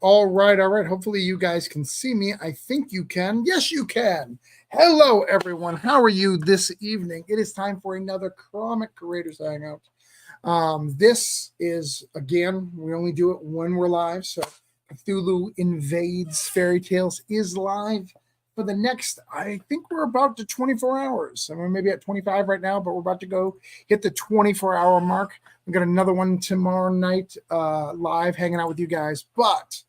All right. Hopefully you guys can see me. I think you can. Yes, you can. Hello, everyone. How are you this evening? It is time for another Comic Creators Hangout. This is, again, we only do it when we're live. So Cthulhu Invades Fairy Tales is live for the next, I think we're about to 24 hours. I mean, maybe at 25 right now, but we're about to go hit the 24-hour mark. We got another one tomorrow night live hanging out with you guys. But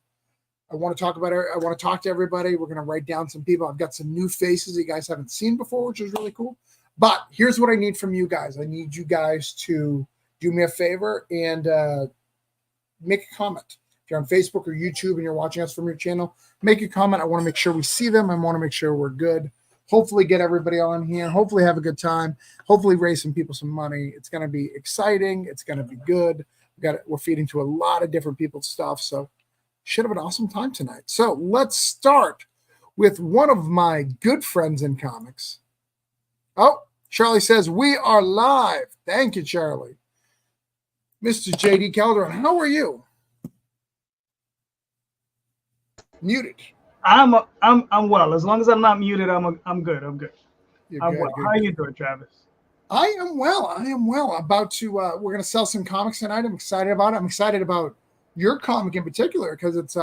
I want to talk about it. I want to talk to everybody. We're going to write down some people. I've got some new faces you guys haven't seen before, which is really cool. But here's what I need from you guys. I need you guys to do me a favor and make a comment. If you're on Facebook or YouTube and you're watching us from your channel, make a comment. I want to make sure we see them. I want to make sure we're good. Hopefully get everybody on here. Hopefully have a good time. Hopefully raise some people some money. It's going to be exciting. It's going to be good. We're feeding to a lot of different people's stuff. So should have an awesome time tonight. So let's start with one of my good friends in comics. Oh, Charlie says, we are live. Thank you, Charlie. Mr. J.D. Calderon, how are you? Muted. I'm well. As long as I'm not muted, I'm good. I'm good. I'm well. Good, how are you doing, Travis? I am well. About to we're gonna sell some comics tonight. I'm excited about it. I'm excited about your comic in particular because it's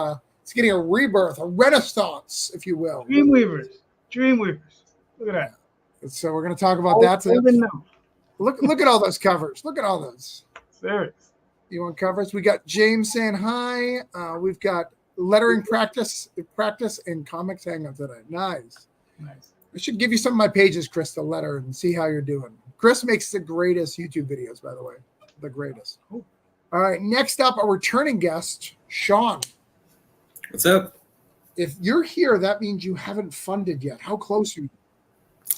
getting a rebirth, a renaissance, if you will. Dreamweavers. Look at that. So we're gonna talk about that. So look at all those covers. Look at all those. Serious. You want covers? We got James saying hi. We've got lettering practice and comics hangout today. Nice. I should give you some of my pages, Chris, to letter and see how you're doing. Chris makes the greatest YouTube videos, by the way. The greatest. Cool. All right. Next up, a returning guest, Sean. What's up? If you're here, that means you haven't funded yet. How close are you?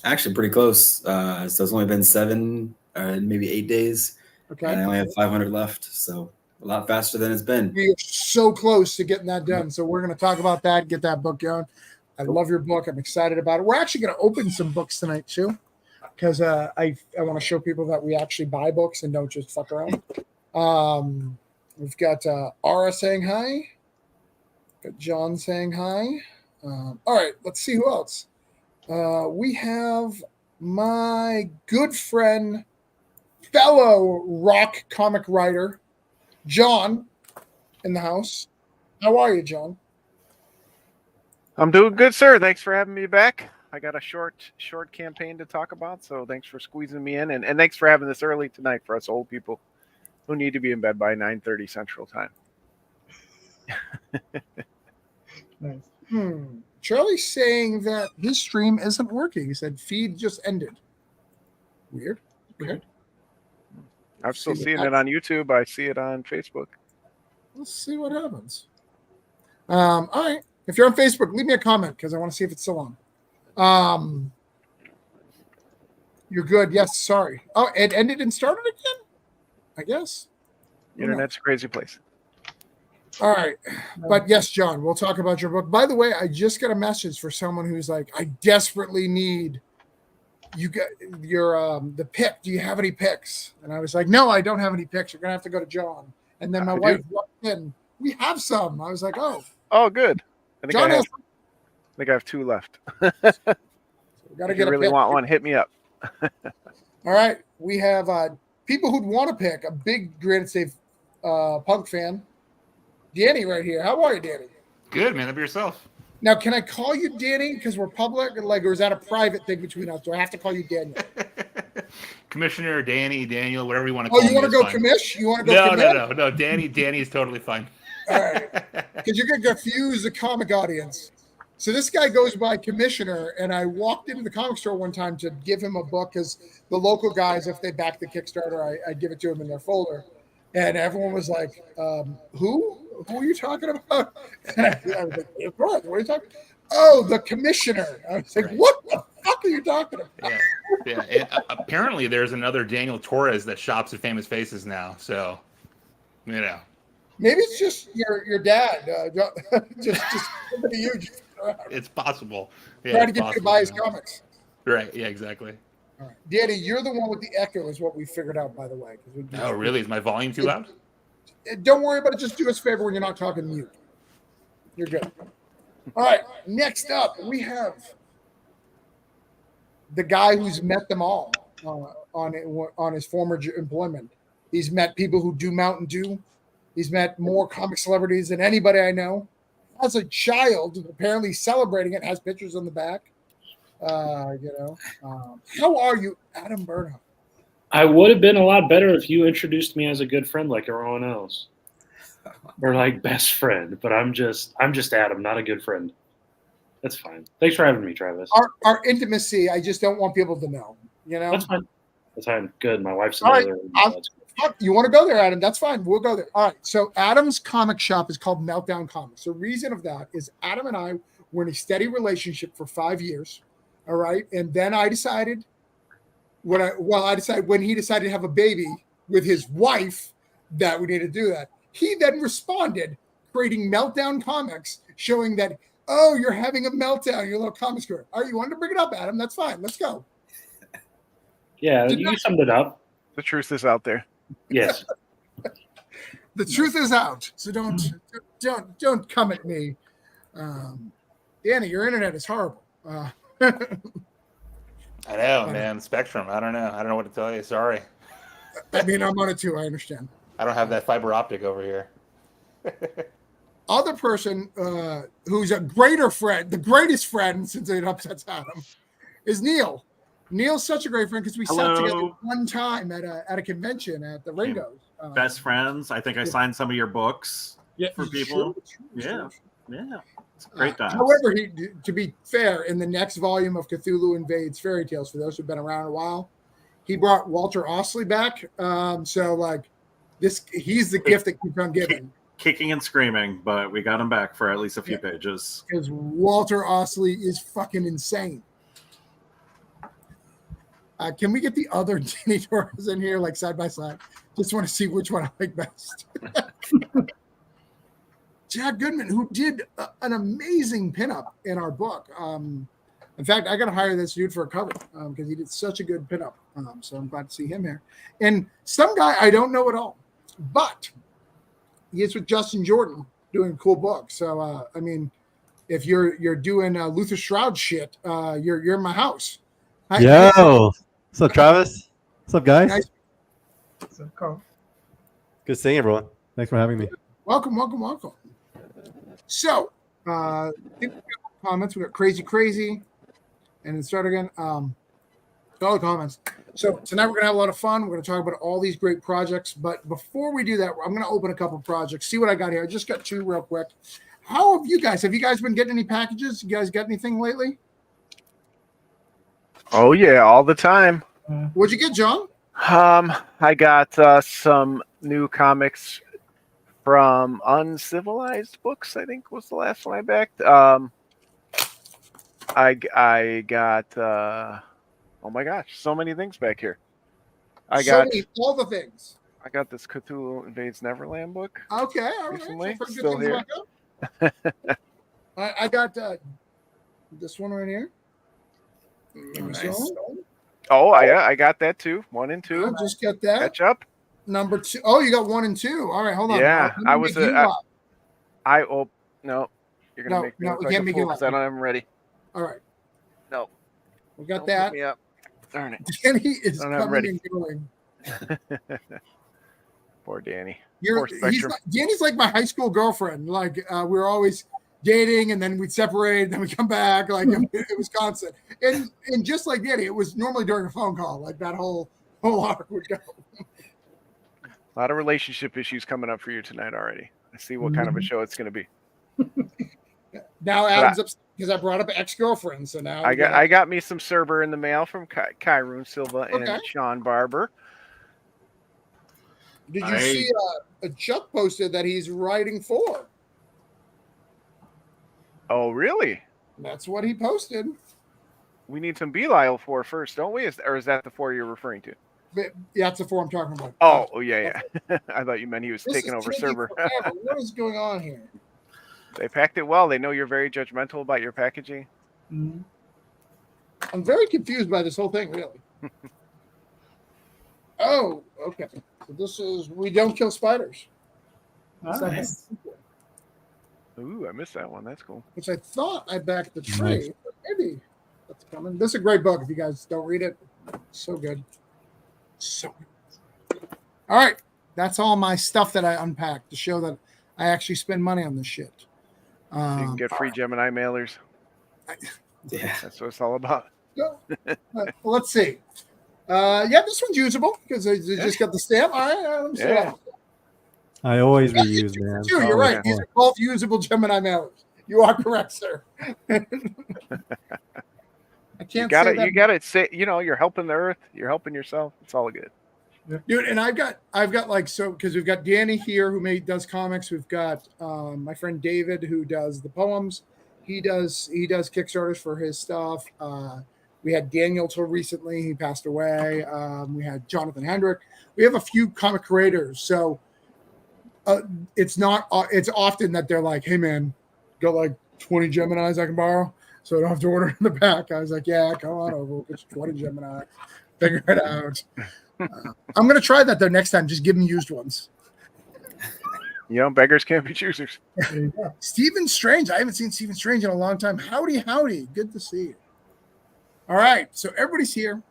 Actually, pretty close. So it's only been 7 or maybe 8 days. Okay. And I only have 500 left. So a lot faster than it's been. We are so close to getting that done. So we're going to talk about that, get that book going. I love your book. I'm excited about it. We're actually going to open some books tonight too, because I want to show people that we actually buy books and don't just fuck around. We've got Ara saying hi. Got John saying hi. All right, let's see who else. We have my good friend, fellow rock comic writer, John, in the house. How are you, John? I'm doing good, sir. Thanks for having me back. I got a short campaign to talk about, so thanks for squeezing me in, and thanks for having this early tonight for us old people who need to be in bed by 9:30 Central Time. Nice. Charlie's saying that his stream isn't working. He said feed just ended. Weird. I'm still seeing it on YouTube. I see it on Facebook. Let's see what happens. All right. If you're on Facebook, leave me a comment because I want to see if it's still on. You're good. Yes, sorry. Oh, it ended and started again? I guess. Internet's a crazy place. All right. But yes, John, we'll talk about your book. By the way, I just got a message for someone who's like, I desperately need you got your the pick. Do you have any picks? And I was like, no, I don't have any picks. You're gonna have to go to John. And then my wife walked in. We have some. I was like, oh, good. I think I have 2 left. So we gotta if you really want one, hit me up. All right. We have people who'd want to pick a big Granite State punk fan. Danny right here. How are you, Danny? Good, man. How about yourself? Now, can I call you Danny because we're public, or is that a private thing between us? Do I have to call you Daniel? Commissioner, Danny, Daniel, whatever you want to call me. Oh, you want to go commish? You want to go commish? No. Danny is totally fine. All right. Because you're going to confuse the comic audience. So this guy goes by Commissioner, and I walked into the comic store one time to give him a book because the local guys, if they back the Kickstarter, I give it to them in their folder. And everyone was like, who? Who are you talking about? And I was like, of course, what are you talking about? Oh, the Commissioner. I was like, Right. what the fuck are you talking about? Yeah. And, apparently, there's another Daniel Torres that shops at Famous Faces now. So, you know. Maybe it's just your dad. Just somebody you just It's possible. Yeah, trying to it's get you to possible, buy his yeah. comics. Right. Yeah, exactly. All right. Danny, you're the one with the echo is what we figured out, by the way. Oh, really? Is my volume too loud? Don't worry about it. Just do us a favor when you're not talking mute. You're good. All right. Next up, we have the guy who's met them all on his former employment. He's met people who do Mountain Dew. He's met more comic celebrities than anybody I know. As a child, apparently celebrating it, has pictures on the back. How are you, Adam Burnham? I would have been a lot better if you introduced me as a good friend like everyone else, or like best friend. But I'm just Adam, not a good friend. That's fine. Thanks for having me, Travis. Our intimacy, I just don't want people to know. You know, That's fine. That's fine. Good. My wife's All right. another. You want to go there, Adam? That's fine. We'll go there. All right. So Adam's comic shop is called Meltdown Comics. The reason of that is Adam and I were in a steady relationship for 5 years. All right. And then I decided when he decided to have a baby with his wife that we need to do that. He then responded, creating Meltdown Comics, showing that, oh, you're having a meltdown, your little comic store. All right, you wanted to bring it up, Adam. That's fine. Let's go. Yeah, you summed it up. The truth is out there. Yes. The truth is out, so don't come at me. Danny, your internet is horrible. I know, man. Spectrum. I don't know what to tell you. Sorry. I mean, I'm on it too. I understand. I don't have that fiber optic over here. Other person who's a greater friend, the greatest friend since it upsets Adam, is Neil. Neil's such a great friend because we sat together one time at a convention at the Ringo's. Best friends. I think I signed some of your books for people. Sure. Yeah. It's great times. However, to be fair, in the next volume of Cthulhu Invades Fairy Tales, for those who've been around a while, he brought Walter Osley back. He's the gift that keeps on giving. Kicking and screaming, but we got him back for at least a few pages. Because Walter Osley is fucking insane. Can we get the other Danny Torres in here, like side by side? Just want to see which one I like best. Jack Goodman, who did an amazing pinup in our book. In fact, I got to hire this dude for a cover because he did such a good pinup. So I'm glad to see him here. And some guy I don't know at all, but he is with Justin Jordan doing a cool book. So I mean, if you're doing Luther Shroud shit, you're in my house. Yo, what's up, Travis? What's up, guys? Nice. So, Carl. Good seeing everyone. Thanks for having me. Welcome. So, comments. We got crazy, and then start again. All the comments. So tonight we're gonna have a lot of fun. We're gonna talk about all these great projects. But before we do that, I'm gonna open a couple of projects. See what I got here. I just got two real quick. How have you guys? Have you guys been getting any packages? You guys got anything lately? Oh yeah, all the time. What'd you get, John? I got some new comics from Uncivilized Books, I think was the last one I backed. I got oh my gosh, so many things back here. All the things. I got this Cthulhu Invades Neverland book. Okay, all right. Recently, So still here. I got this one right here. Nice. Oh, I got that too. 1 and 2. I just got that. Catch up. Number 2. Oh, you got 1 and 2. All right, hold on. Yeah, no, you're gonna No, make me no, look we like can't a make fool you 'cause laugh. I don't have them ready. All right. No, We got don't that. put me up. Darn it. Danny is I don't have coming ready. and going. Poor Danny. Danny's like my high school girlfriend. Like we were always dating, and then we'd separate, and then we come back. Like it was constant. And just like Danny, it was normally during a phone call. Like that whole arc would go. A lot of relationship issues coming up for you tonight already. I see what kind of a show it's going to be. Now Adam's upset because I brought up ex-girlfriend. So now I got me some Cerber in the mail from Kyrune Silva Okay. and Sean Barber. Did you see Chuck posted that he's writing 4? Oh, really? That's what he posted. We need some Belial 4 first, don't we? Or is that the 4 you're referring to? But, yeah, that's the 4 I'm talking about. Oh, yeah. I thought you meant he was taking over Cerber. What is going on here? They packed it well. They know you're very judgmental about your packaging. Mm-hmm. I'm very confused by this whole thing, really. Oh, okay. So this is We Don't Kill Spiders. Nice. Ooh, I missed that one. That's cool. Which I thought I backed the trade, but maybe that's coming. This is a great book. If you guys don't read it, so good. So good. All right. That's all my stuff that I unpacked to show that I actually spend money on this shit. So you can get free Gemini mailers. Yeah. That's what it's all about. Let's see. This one's usable because I just got the stamp. All right, let me see that. I always reuse, You man. too, you're right. These are both usable Gemini mailers. You are correct, sir. I can't You got say it. that. You got it. Say, you're helping the earth. You're helping yourself. It's all good. Dude, and I've got because we've got Danny here who does comics. We've got my friend David who does the poems. He does Kickstarters for his stuff. We had Daniel till recently. He passed away. We had Jonathan Hendrick. We have a few comic creators. So it's often that they're like, hey man, got like 20 Geminis I can borrow, so I don't have to order in the back. I was like, yeah, come on over. We'll get you 20 Gemini. Figure it out. I'm going to try that though next time. Just give me used ones. Beggars can't be choosers. Stephen Strange. I haven't seen Stephen Strange in a long time. Howdy. Good to see you. All right. So everybody's here.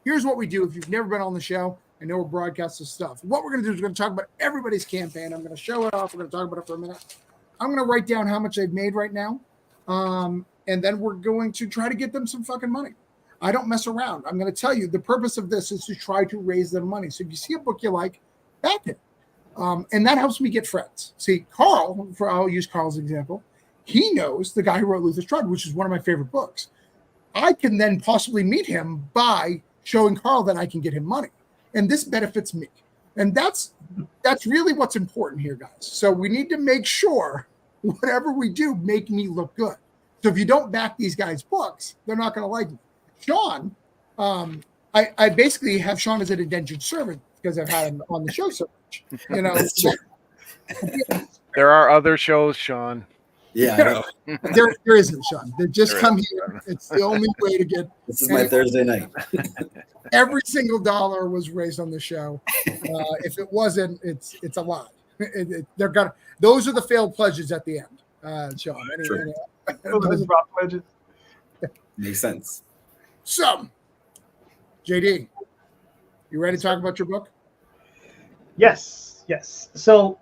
Here's what we do. If you've never been on the show, I know we're broadcasting stuff. What we're going to do is we're going to talk about everybody's campaign. I'm going to show it off. We're going to talk about it for a minute. I'm going to write down how much they've made right now. And then we're going to try to get them some fucking money. I don't mess around. I'm going to tell you the purpose of this is to try to raise them money. So if you see a book you like, back it. And that helps me get friends. See, Carl, I'll use Carl's example. He knows the guy who wrote Luther's Tribe, which is one of my favorite books. I can then possibly meet him by showing Carl that I can get him money. And this benefits me. And that's really what's important here, guys. So we need to make sure whatever we do make me look good. So if you don't back these guys' books, they're not going to like me. Sean, I basically have Sean as an indentured servant because I've had him on the show so much. That's true. There are other shows, Sean. Yeah, I know. There isn't, Sean. They just come here. It's the only way to get. This is my Thursday night. Every single dollar was raised on the show. If it wasn't, it's a lot. Those are the failed pledges at the end, Sean. Those are drop pledges. Makes sense. So, JD, you ready to talk about your book? Yes. So,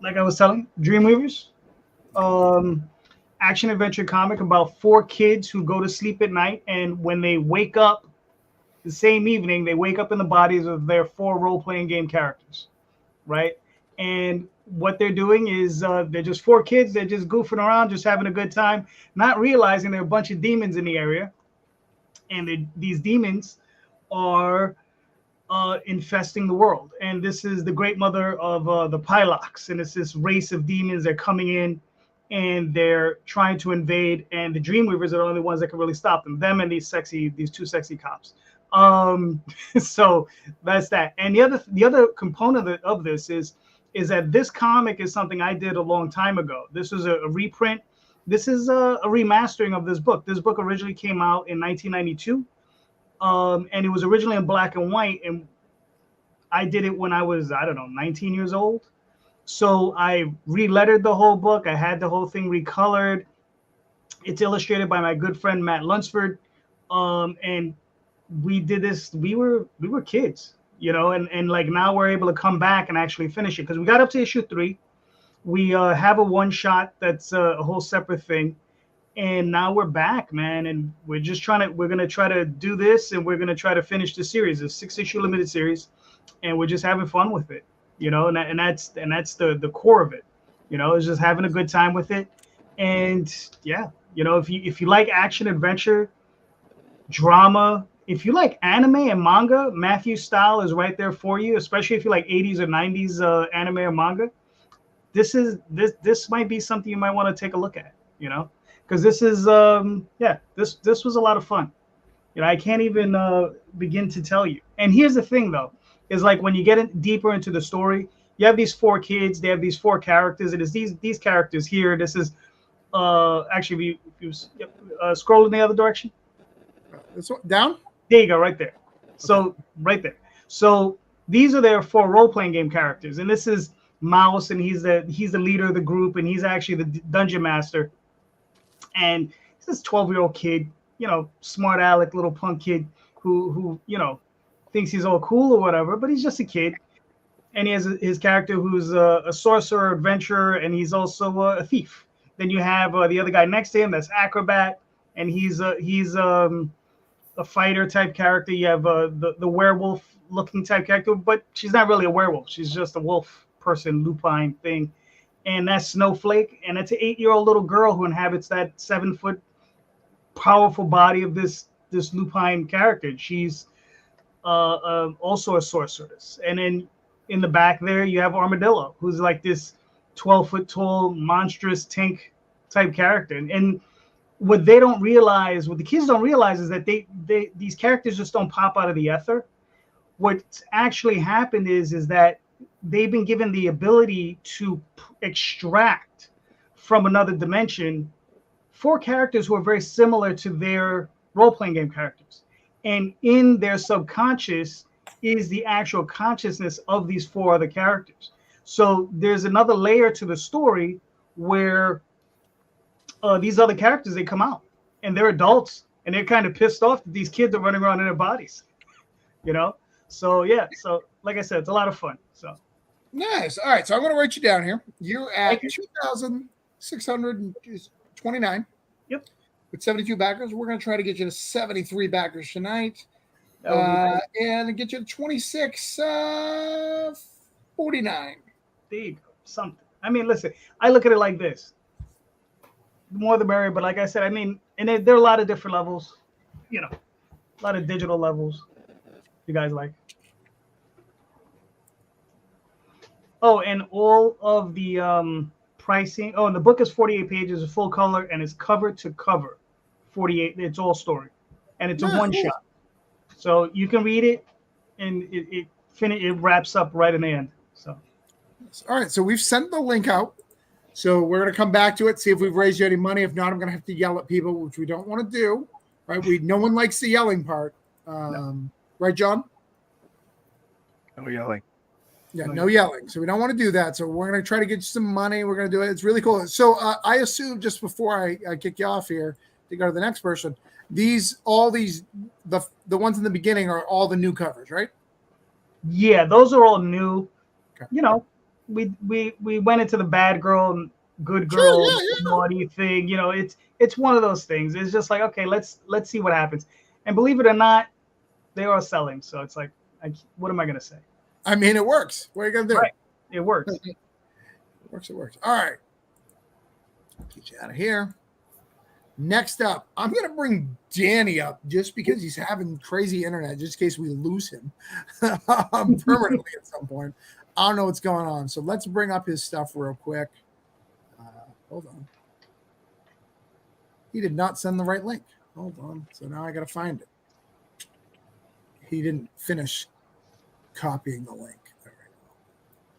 like I was telling, Dreamweavers, action adventure comic about 4 kids who go to sleep at night, and when they wake up the same evening, they wake up in the bodies of their 4 role-playing game characters, right? And what they're doing is they're just 4 kids. They're just goofing around, just having a good time, not realizing there are a bunch of demons in the area. And these demons are infesting the world. And this is the great mother of the Pylox. And it's this race of demons. They're coming in and they're trying to invade. And the Dreamweavers are the only ones that can really stop them. Them and these 2 sexy cops. So that's that. And the other component of this is that this comic is something I did a long time ago. This was a reprint. This is a remastering of this book. This book originally came out in 1992, and it was originally in black and white, and I did it when I was, 19 years old. So I re-lettered the whole book. I had the whole thing recolored. It's illustrated by my good friend Matt Lunsford, and we did this. We were kids, and like now we're able to come back and actually finish it because we got up to issue 3. We have a one-shot that's a whole separate thing, and now we're back, man. And we're gonna try to do this, and we're gonna try to finish the series, a 6-issue limited series, and we're just having fun with it, and that's the core of it, it's just having a good time with it, and yeah, You know, if you like action adventure, drama, if you like anime and manga, Matthew's style is right there for you. Especially if you like 80s or 90s anime or manga. This might be something you might want to take a look at. You know, because this is this was a lot of fun. You know, I can't even begin to tell you. And here's the thing, though, is like when you get deeper into the story, you have these four kids, they have these four characters. It is these characters here. This is actually, if you scroll in the other direction. This one down. There you go, right there. So right there. So these are their four role-playing game characters, and this is Mouse, and he's the leader of the group, and he's actually the dungeon master. And he's this 12-year-old kid, you know, smart aleck little punk kid who you know thinks he's all cool or whatever, but he's just a kid. And he has his character who's a sorcerer, adventurer, and he's also a thief. Then you have the other guy next to him that's acrobat, and he's a fighter type character. You have the werewolf looking type character, but she's not really a werewolf. She's just a wolf person, lupine thing. And that's Snowflake, and it's an 8-year-old little girl who inhabits that 7-foot powerful body of this lupine character. She's also a sorceress. And then in the back there, you have Armadillo, who's like this 12-foot tall, monstrous tank type character. And what they don't realize, what the kids don't realize, is that these characters just don't pop out of the ether. What's actually happened is that they've been given the ability to extract from another dimension 4 characters who are very similar to their role-playing game characters. And in their subconscious is the actual consciousness of these 4 other characters. So there's another layer to the story where these other characters, they come out and they're adults and they're kind of pissed off that these kids are running around in their bodies, you know? So yeah, so like I said, it's a lot of fun. So nice. All right, so I'm going to write you down here. You're at 2,629. Yep. With 72 backers, we're going to try to get you to 73 backers tonight, and get you to 2649. There you go. Something. I mean, listen, I look at it like this: the more the merrier. But like I said, I mean, and there are a lot of different levels. You know, a lot of digital levels. You guys like? Oh, and all of the pricing. Oh, and the book is 48 pages, of full color, and it's cover to cover. 48. It's all story, and it's a one shot. So you can read it, and it wraps up right in the end. So. All right, so we've sent the link out. So we're going to come back to it, see if we've raised you any money. If not, I'm going to have to yell at people, which we don't want to do. Right? No one likes the yelling part. No. Right, John? No yelling. Yeah, no yelling. So we don't want to do that. So we're going to try to get you some money. We're going to do it. It's really cool. So I assume, just before I kick you off here to go to the next person, the ones in the beginning are all the new covers, right? Yeah, those are all new. Okay. You know, we went into the bad girl, good girl, naughty thing. You know, it's one of those things. It's just like, okay, let's see what happens. And believe it or not, they are selling. So it's like, what am I gonna say? I mean, it works. What are you gonna do? Right. It works. It works. All right. Get you out of here. Next up, I'm going to bring Danny up just because he's having crazy internet, just in case we lose him permanently at some point. I don't know what's going on. So let's bring up his stuff real quick. Hold on. He did not send the right link. Hold on. So now I got to find it. He didn't finish copying the link. There we go.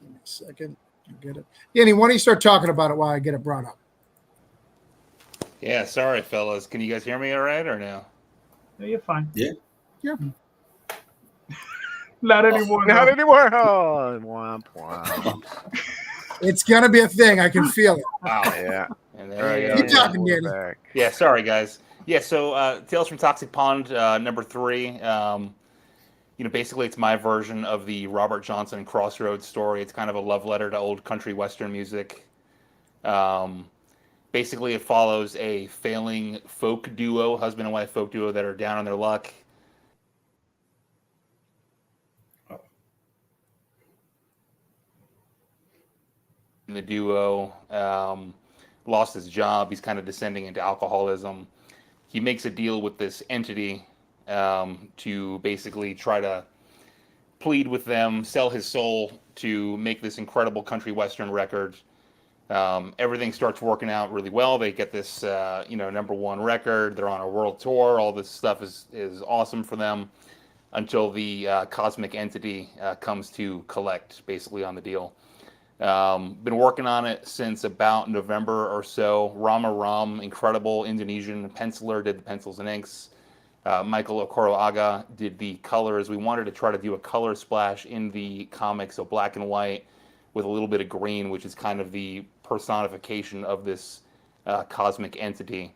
Give me a second. I'll get it. Danny, why don't you start talking about it while I get it brought up? Yeah, sorry, fellas. Can you guys hear me all right or no? No, you're fine. Yeah. Not anymore. Not anymore. Oh, womp womp. It's going to be a thing. I can feel it. Wow. Yeah. And there we go. Keep talking, Danny. Back. Yeah, sorry, guys. Yeah, so Tales from Toxic Pond, number 3. Basically it's my version of the Robert Johnson Crossroads story. It's kind of a love letter to old country western music. Basically, it follows a failing folk duo, husband and wife folk duo, that are down on their luck. The duo lost his job. He's kind of descending into alcoholism. He makes a deal with this entity to basically try to plead with them, sell his soul to make this incredible country western record. Everything starts working out really well. They get this, #1 record. They're on a world tour. All this stuff is awesome for them until the cosmic entity comes to collect, basically, on the deal. Been working on it since about November or so. Rama Ram, incredible Indonesian penciler, did the pencils and inks. Michael Okoroaga did the colors. We wanted to try to do a color splash in the comic, so black and white with a little bit of green, which is kind of the personification of this cosmic entity.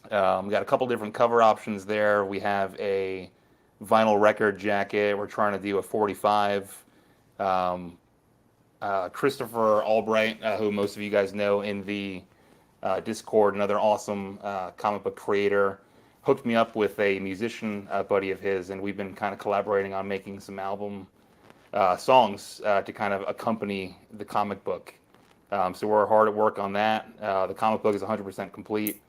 We got a couple different cover options there. We have a vinyl record jacket. We're trying to do a 45. Christopher Albright, who most of you guys know in the Discord, another awesome comic book creator, hooked me up with a musician buddy of his, and we've been kind of collaborating on making some album songs to kind of accompany the comic book. So we're hard at work on that. The comic book is 100% complete.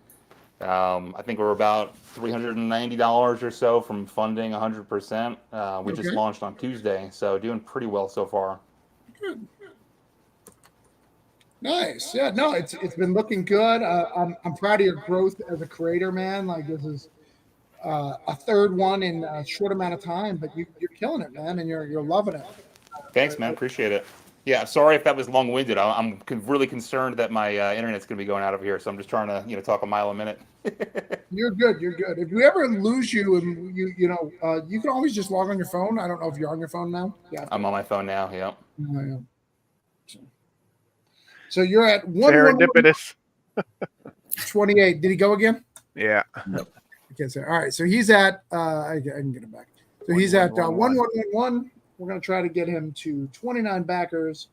I think we're about $390 or so from funding 100%. We just launched on Tuesday, so doing pretty well so far. Good. Nice. Yeah, no, it's been looking good. I'm proud of your growth as a creator, man. Like, this is a third one in a short amount of time, but you're killing it, man, and you're loving it. Thanks, man. Appreciate it. Yeah, sorry if that was long-winded. I'm really concerned that my internet's going to be going out of here, so I'm just trying to talk a mile a minute. You're good. You're good. If we ever lose you, and you can always just log on your phone. I don't know if you're on your phone now. Yeah, I'm on my phone now. Yeah. Yeah. So you're at Serendipitous. 28. Did he go again? Yeah. Okay, so all right. So he's at I can get him back. So he's at 1111. We're gonna try to get him to 29 backers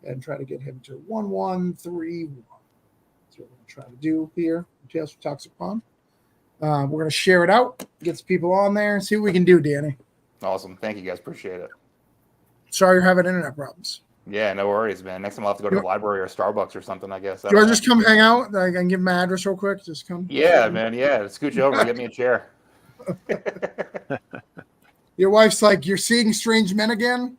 and try to get him to 1131. That's what we're gonna try to do here. Tales from Toxic Pond. We're gonna share it out, get some people on there, and see what we can do, Danny. Awesome. Thank you guys. Appreciate it. Sorry you're having internet problems. Yeah, no worries, man. Next time I'll have to go to the library or Starbucks or something, I guess. Do you want to just come hang out? I can give my address real quick. Just come. Yeah, man. Yeah, scooch over. Get me a chair. Your wife's like, you're seeing strange men again?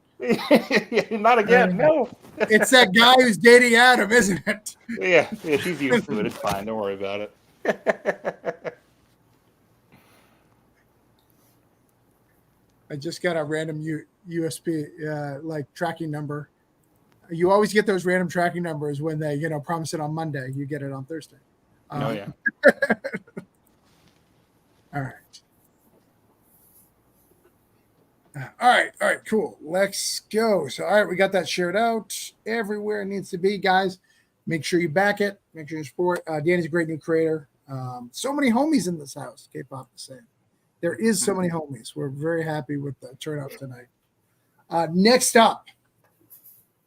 Not again. No. It's that guy who's dating Adam, isn't it? Yeah, she's used to it. It's fine. Don't worry about it. I just got a random USB tracking number. You always get those random tracking numbers when they, promise it on Monday. You get it on Thursday. Oh, yeah. All right. All right, cool. Let's go. So, all right, we got that shared out everywhere it needs to be, guys. Make sure you back it. Make sure you support. Danny's a great new creator. So many homies in this house, K-pop is saying. There is so many homies. We're very happy with the turnout tonight. Next up,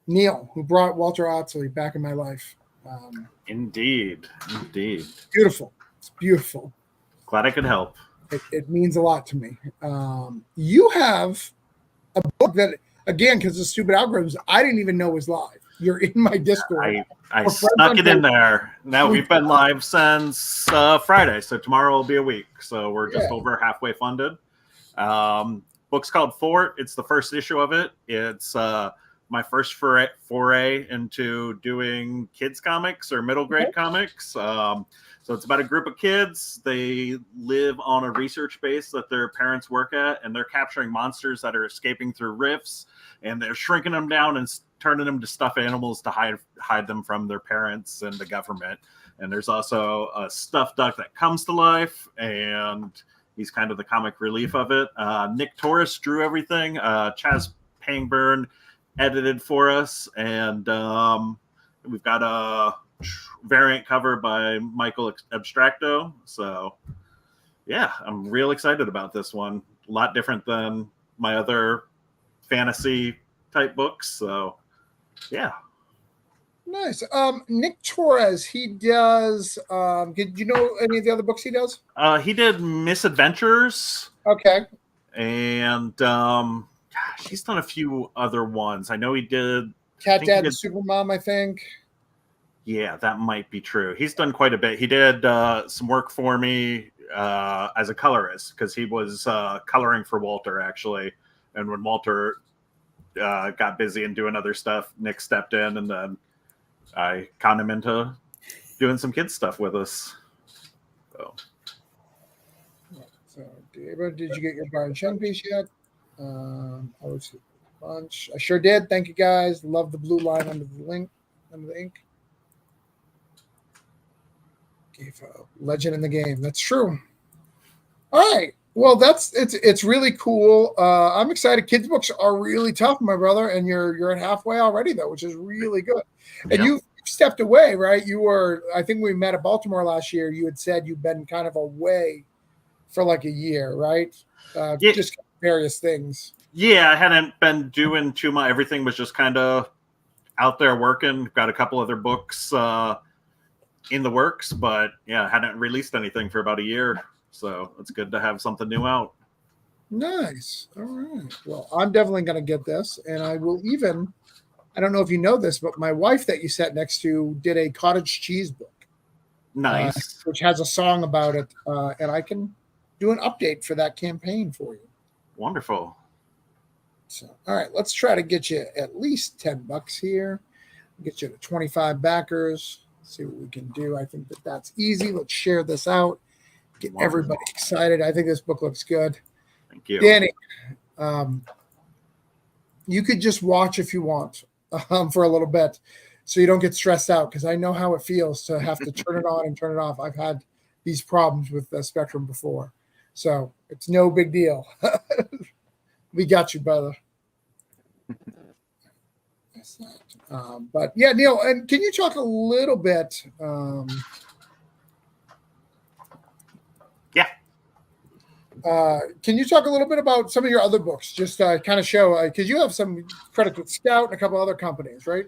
Neil, who brought Walter Otsley back in my life. Indeed. Beautiful. It's beautiful. Glad I could help. It means a lot to me. You have a book that, again, because of stupid algorithms, I didn't even know was live. You're in my Discord. I snuck it in there. Now we've been live since Friday, so tomorrow will be a week. So we're just over halfway funded. Book's called Fort. It's the first issue of it. It's my first foray into doing kids comics or middle grade comics. So it's about a group of kids. They live on a research base that their parents work at, and they're capturing monsters that are escaping through rifts, and they're shrinking them down and turning them to stuffed animals to hide them from their parents and the government. And there's also a stuffed duck that comes to life, and he's kind of the comic relief of it. Nick Torres drew everything. Chaz Pangburn edited for us, and we've got a variant cover by Michael Abstracto. So yeah, I'm real excited about this one. A lot different than my other fantasy type books. So yeah. Nice. Nick Torres, he does, did you know any of the other books he does? He did Misadventures. Okay. And he's done a few other ones. I know he did Cat Dad and Supermom, I think. Yeah, that might be true. He's done quite a bit. He did some work for me as a colorist because he was coloring for Walter, actually. And when Walter got busy and doing other stuff, Nick stepped in, and then I conned him into doing some kids stuff with us. So, David, did you get your Brian Chen piece yet? I was a bunch. I sure did. Thank you guys. Love the blue line under the link, under the ink. Gave a legend in the game. That's true. All right. Well, it's really cool. I'm excited. Kids books are really tough, my brother, and you're at halfway already though, which is really good. And you stepped away, right? You were, I think we met at Baltimore last year. You had said you've been kind of away for like a year, right? Just various things. Yeah, I hadn't been doing too much. Everything was just kind of out there working. Got a couple other books in the works, but yeah, hadn't released anything for about a year. So it's good to have something new out. Nice. All right. Well, I'm definitely going to get this. And I will even, I don't know if you know this, but my wife that you sat next to did a cottage cheese book. Nice. Which has a song about it. And I can do an update for that campaign for you. Wonderful. So, all right, let's try to get you at least $10 here. Get you to 25 backers. See what we can do. I think that's easy. Let's share this out. Get everybody excited. I think this book looks good. Thank you. Danny, you could just watch if you want for a little bit so you don't get stressed out, because I know how it feels to have to turn it on and turn it off. I've had these problems with the Spectrum before. So it's no big deal. We got you, brother. But yeah, Neil, and can you talk a little bit? Can you talk a little bit about some of your other books? Just kind of show, because you have some credits with Scout and a couple other companies, right?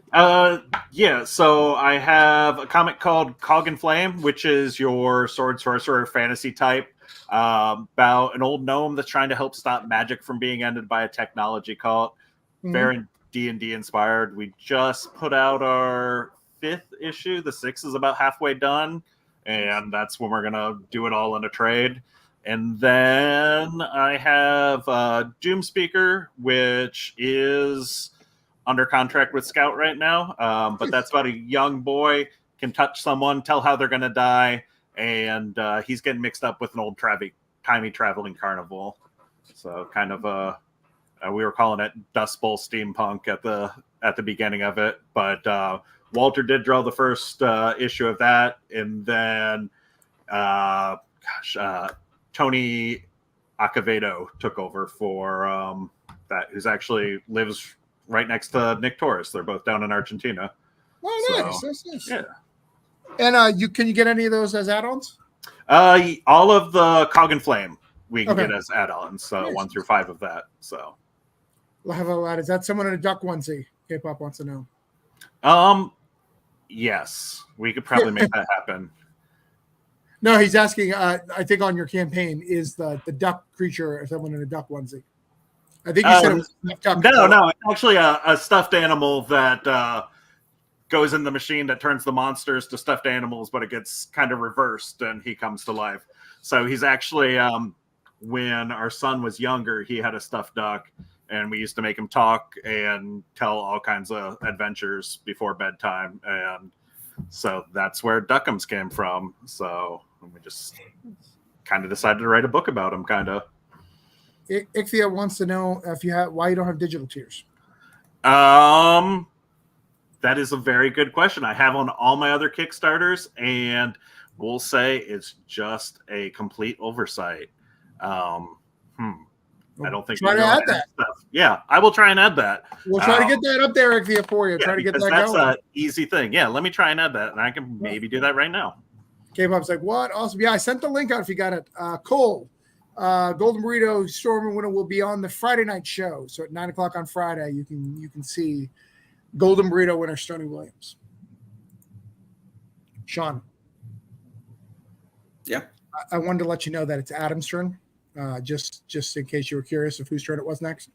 Yeah. So I have a comic called Cog and Flame, which is your sword sorcerer fantasy type, about an old gnome that's trying to help stop magic from being ended by a technology cult. Very D&D inspired. We just put out our 5th issue. The 6th is about halfway done, and that's when we're gonna do it all in a trade. And then I have Doom Speaker, which is under contract with Scout right now. But that's about a young boy can touch someone, tell how they're going to die, and he's getting mixed up with an old timey traveling carnival. So kind of we were calling it Dust Bowl steampunk at the beginning of it. But Walter did draw the first issue of that, and then Tony Acevedo took over for that, who's actually lives right next to Nick Torres. They're both down in Argentina. Oh, nice. That's nice. Yeah. And can you get any of those as add-ons? All of the Cog and Flame we can get as add-ons. Nice. 1 through 5 of that. So. Is that someone in a duck onesie? K-pop wants to know. Yes, we could probably make that happen. No, he's asking. I think on your campaign is the duck creature or someone in a duck onesie. I think you said it was duck. No, it's actually a stuffed animal that goes in the machine that turns the monsters to stuffed animals, but it gets kind of reversed and he comes to life. So he's actually when our son was younger, he had a stuffed duck, and we used to make him talk and tell all kinds of adventures before bedtime, and so that's where Duckums came from. So we just kind of decided to write a book about him, kind of. Ixia wants to know why you don't have digital tiers. That is a very good question. I have on all my other Kickstarters, and we'll say it's just a complete oversight. I don't think try to add that. Stuff. Yeah, I will try and add that. We'll try to get that up there, Ixia, for you. Try to get that that's going. That's an easy thing. Yeah, let me try and add that, and I can maybe do that right now. K-pop's like, what? Awesome. Yeah, I sent the link out if you got it. Cole, Golden Burrito Storm and Winter will be on the Friday night show. So at 9:00 on Friday, you can see Golden Burrito winner Stoney Williams. Sean. Yeah. I wanted to let you know that it's Adam's turn, just in case you were curious of whose turn it was next.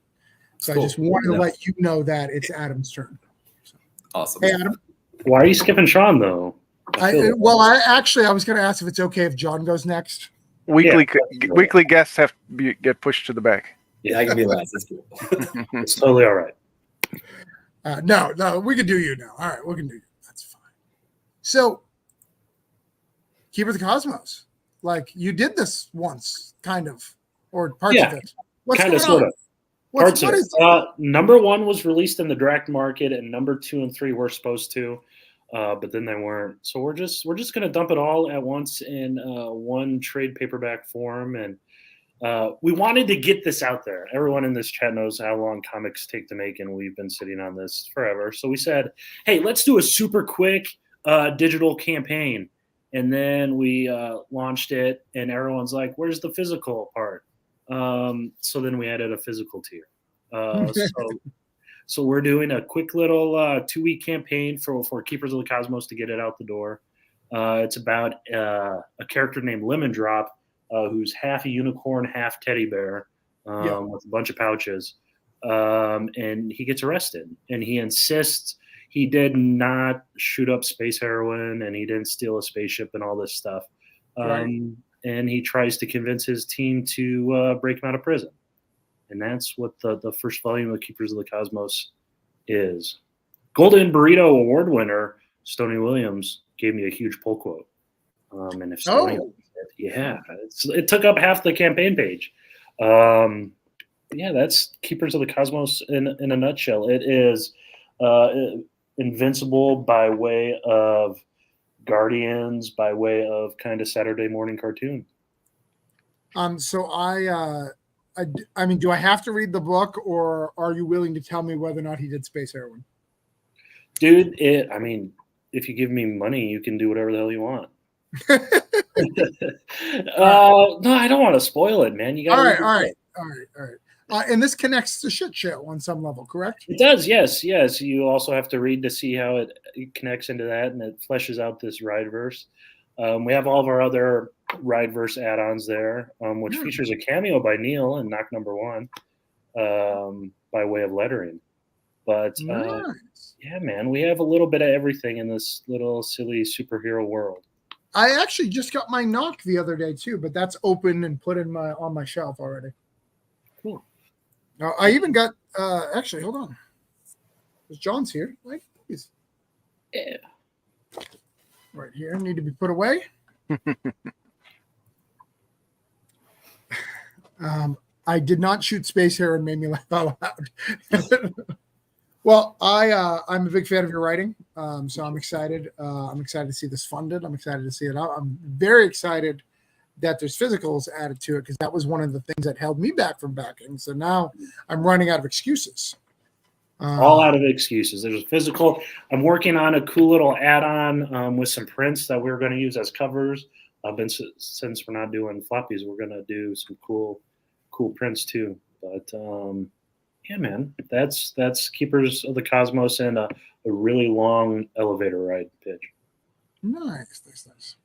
So cool. I just wanted to let you know that it's Adam's turn. So. Awesome. Hey, Adam. Why are you skipping Sean though? I was going to ask if it's okay if John goes next. Weekly guests have to get pushed to the back. Yeah, I can be last. That's cool. It's totally all right. No, we can do you now. All right, we can do you. That's fine. So, Keeper of the Cosmos, like you did this once, kind of, or parts of it. What's kind of, going sort on? of. Parts of it. Number 1 was released in the direct market, and number 2 and 3 were supposed to, but then they weren't. So we're just going to dump it all at once in one trade paperback form, and we wanted to get this out there. Everyone in this chat knows how long comics take to make, and we've been sitting on this forever. So we said, hey, let's do a super quick digital campaign. And then we launched it, and everyone's like, where's the physical part? So then we added a physical tier. So we're doing a quick little 2-week campaign for Keepers of the Cosmos to get it out the door. It's about a character named Lemon Drop, who's half a unicorn, half teddy bear, with a bunch of pouches. And he gets arrested, and he insists he did not shoot up space heroin, and he didn't steal a spaceship and all this stuff. And he tries to convince his team to break him out of prison. And that's what the first volume of Keepers of the Cosmos is. Golden Burrito Award winner Stoney Williams gave me a huge pull quote. And if Stoney, it took up half the campaign page. That's Keepers of the Cosmos in a nutshell. It is Invincible by way of Guardians, by way of kind of Saturday morning cartoon. So I mean, do I have to read the book, or are you willing to tell me whether or not he did space heroin? Dude, if you give me money, you can do whatever the hell you want. No, I don't want to spoil it, man. You got all right. And this connects to Shit Show on some level, correct? It does, yes. You also have to read to see how it connects into that, and it fleshes out this Rideverse. We have all of our other Rideverse add-ons there, which features a cameo by Neil in Knock Number 1 by way of lettering. But yeah, man, we have a little bit of everything in this little silly superhero world. I actually just got my Knock the other day too, but that's open and put on my shelf already. Cool. I even got actually, hold on. John's here. Like, please. Yeah. Right here, need to be put away. I did not shoot space hair and made me laugh out loud. Well, I'm a big fan of your writing, so I'm excited. I'm excited to see this funded. I'm excited to see it out. I'm very excited that there's physicals added to it, because that was one of the things that held me back from backing. So now I'm running out of excuses. All out of excuses. There's a physical. I'm working on a cool little add-on with some prints that we're going to use as covers. Since we're not doing floppies, we're going to do some cool prints too. But yeah, man, that's Keepers of the Cosmos and a really long elevator ride pitch. Nice.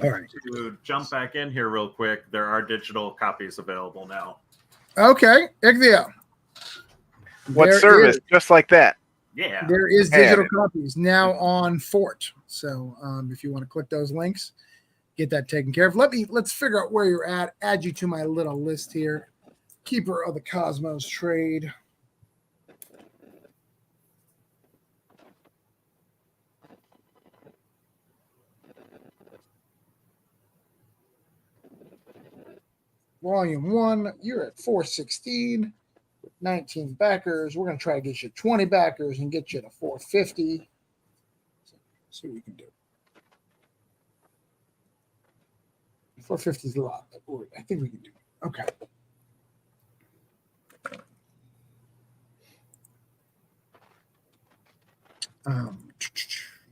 All right. To jump back in here real quick, there are digital copies available now. Okay, Igthea. What service? Just like that. Yeah. There is digital copies now on Fort. So if you want to click those links, get that taken care of. Let's figure out where you're at. Add you to my little list here. Keeper of the Cosmos trade. Volume 1, you're at 416, 19 backers. We're going to try to get you 20 backers and get you to 450. See what we can do. 450 is a lot, but I think we can do it. Okay.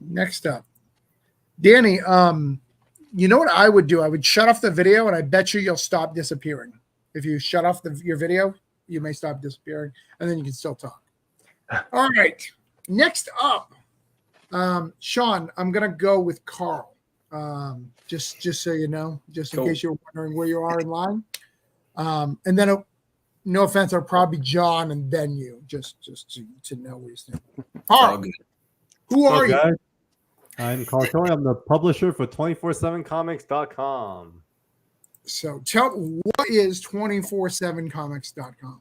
Next up, Danny, you know what I would do? I would shut off the video, and I bet you'll stop disappearing. If you shut off your video, you may stop disappearing, and then you can still talk. All right. Next up, Sean, I'm going to go with Carl. Just so you know, just in case you're wondering where you are in line. And then, no offense, I'll probably John and then you, just to know where you stand. Carl. Who What's are up, you? guys? I'm Carl Tony. I'm the publisher for 247comics.com. So tell what is 247comics.com?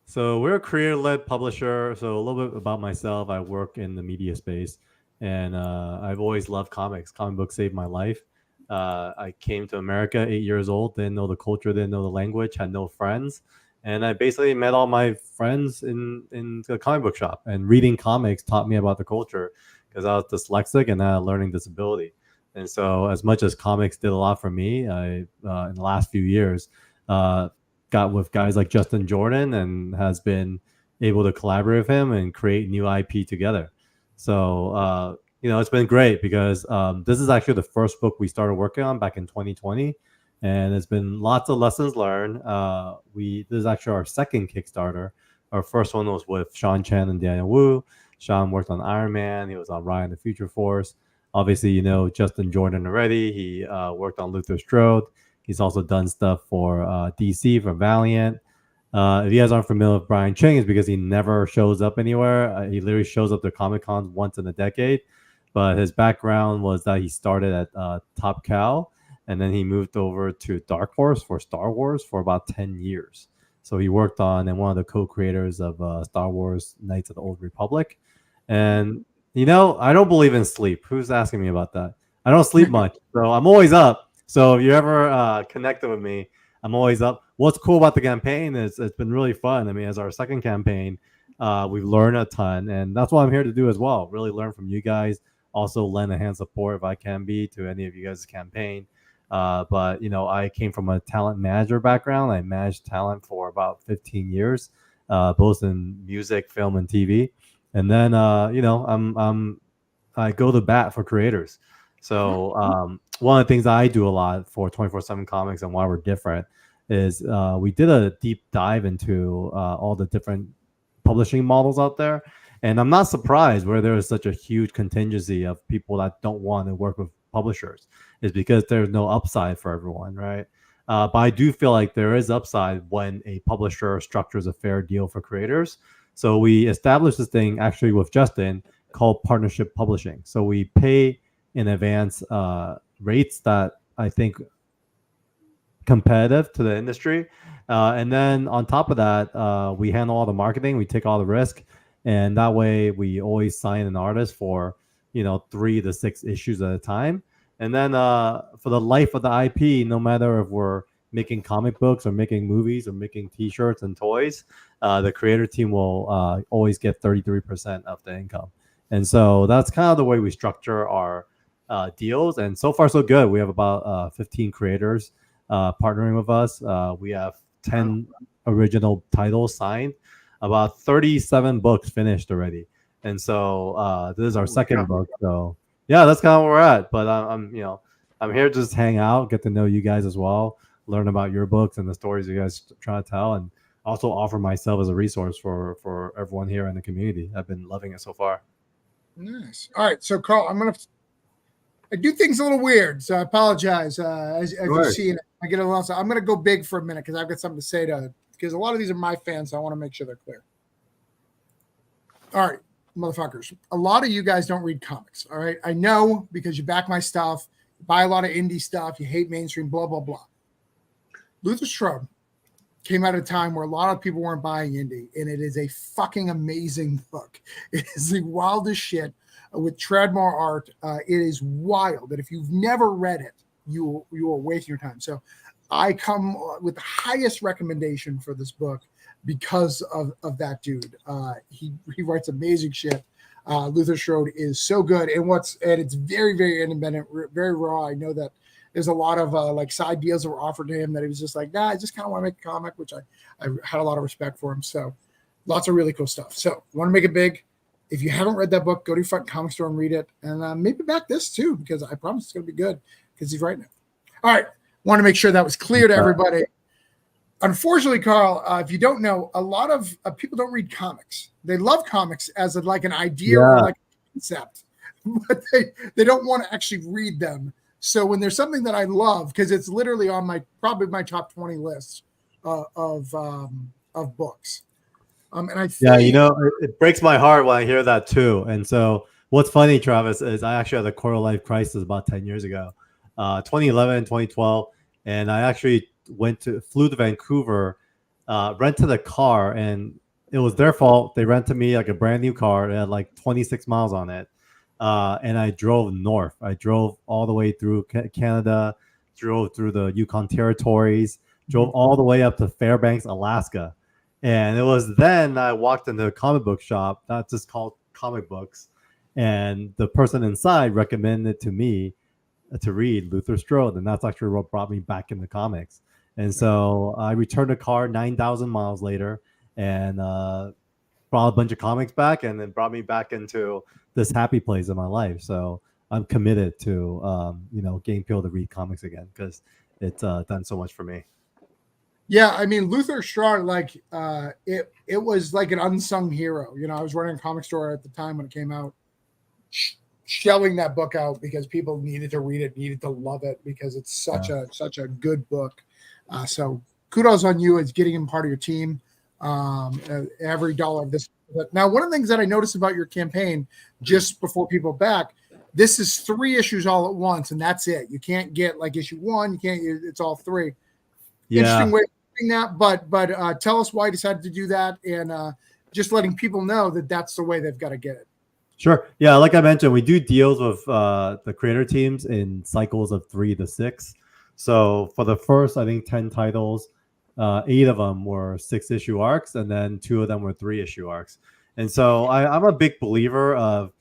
So we're a creator-led publisher. So a little bit about myself. I work in the media space, and I've always loved comics. Comic books saved my life. I came to America 8 years old, didn't know the culture, didn't know the language, had no friends. And I basically met all my friends in the comic book shop. And reading comics taught me about the culture because I was dyslexic and I had a learning disability. And so as much as comics did a lot for me, I in the last few years, got with guys like Justin Jordan and has been able to collaborate with him and create new IP together. So, it's been great because this is actually the first book we started working on back in 2020. And it's been lots of lessons learned. This is actually our second Kickstarter. Our first one was with Sean Chen and Daniel Wu. Sean worked on Iron Man. He was on Ryan the Future Force. Obviously, Justin Jordan already. He worked on Luther Strode. He's also done stuff for DC for Valiant. If you guys aren't familiar with Brian Ching, it's because he never shows up anywhere. He literally shows up to Comic Cons once in a decade. But his background was that he started at Top Cow, and then he moved over to Dark Horse for Star Wars for about 10 years. So he worked on and one of the co-creators of Star Wars Knights of the Old Republic. And, I don't believe in sleep. Who's asking me about that? I don't sleep much. So I'm always up. So if you ever connected with me, I'm always up. What's cool about the campaign is it's been really fun. I mean, as our second campaign, we've learned a ton. And that's what I'm here to do as well. Really learn from you guys. Also lend a hand support if I can be to any of you guys' campaign. But I came from a talent manager background. I managed talent for about 15 years, both in music, film, and TV. And then I go to bat for creators. So one of the things I do a lot for 24/7 Comics and why we're different is we did a deep dive into all the different publishing models out there. And I'm not surprised where there is such a huge contingency of people that don't want to work with publishers is because there's no upside for everyone, right? But I do feel like there is upside when a publisher structures a fair deal for creators. So we established this thing actually with Justin called partnership publishing. So we pay in advance rates that I think competitive to the industry. And then on top of that, we handle all the marketing, we take all the risk. And that way we always sign an artist for, 3 to 6 issues at a time. And then for the life of the IP, no matter if we're making comic books or making movies or making T-shirts and toys, the creator team will always get 33% of the income. And so that's kind of the way we structure our deals. And so far, so good. We have about 15 creators partnering with us. We have 10 original titles signed, about 37 books finished already. And so this is our second book. So yeah, that's kind of where we're at. But I'm here to just hang out, get to know you guys as well, learn about your books and the stories you guys try to tell, and also offer myself as a resource for everyone here in the community. I've been loving it so far. Nice. All right, so Carl, I do things a little weird, so I apologize. As you've seen, I get a little. So I'm going to go big for a minute because I've got something to say because a lot of these are my fans, so I want to make sure they're clear. All right, motherfuckers. A lot of you guys don't read comics. All right, I know because you back my stuff, you buy a lot of indie stuff, you hate mainstream, blah blah blah. Luther Strode came at a time where a lot of people weren't buying indie, and it is a fucking amazing book. It is the wildest shit with Treadmore art. It is wild, and if you've never read it, you are wasting your time. So I come with the highest recommendation for this book because of that dude. He writes amazing shit. Luther Strode is so good, and it's very, very independent, very raw. I know that there's a lot of like side deals that were offered to him that he was just like, nah, I just kind of want to make a comic, which I had a lot of respect for him. So lots of really cool stuff. So want to make it big. If you haven't read that book, go to your front comic store and read it. And maybe back this too, because I promise it's going to be good because he's writing it. All right. Want to make sure that was clear to everybody. Unfortunately, Carl, if you don't know, a lot of people don't read comics. They love comics as like an idea or like a concept, but they don't want to actually read them. So when there's something that I love, because it's literally on probably my top 20 list of books. And I think, it breaks my heart when I hear that too. And so What's funny, Travis, is I actually had a quarter life crisis about 10 years ago, 2011, 2012. And I actually flew to Vancouver, rented a car, and it was their fault. They rented me like a brand new car. It had like 26 miles on it. And I drove north. I drove all the way through Canada, drove through the Yukon territories, drove all the way up to Fairbanks, Alaska. And it was then I walked into a comic book shop that's just called Comic Books. And the person inside recommended to me to read Luther Strode. And that's actually what brought me back into comics. And so I returned the car 9,000 miles later and brought a bunch of comics back, and then brought me back into this happy place in my life. So I'm committed to, getting people to read comics again because it's done so much for me. Yeah, I mean, Luther Strode, like it was like an unsung hero. You know, I was running a comic store at the time when it came out, shelling that book out because people needed to read it, needed to love it because it's such a good book. So kudos on you as getting him part of your team. Every dollar of this. Now, one of the things that I noticed about your campaign, just before people back, this is 3 issues all at once, and that's it. You can't get like issue 1. You can't. It's all 3. Yeah. Interesting way of doing that, but tell us why you decided to do that, and just letting people know that that's the way they've got to get it. Sure. Yeah, like I mentioned, we do deals with the creator teams in cycles of 3 to 6. So for the first, I think 10 titles, 8 of them were 6-issue arcs, and then 2 of them were 3-issue arcs. And so I'm a big believer of,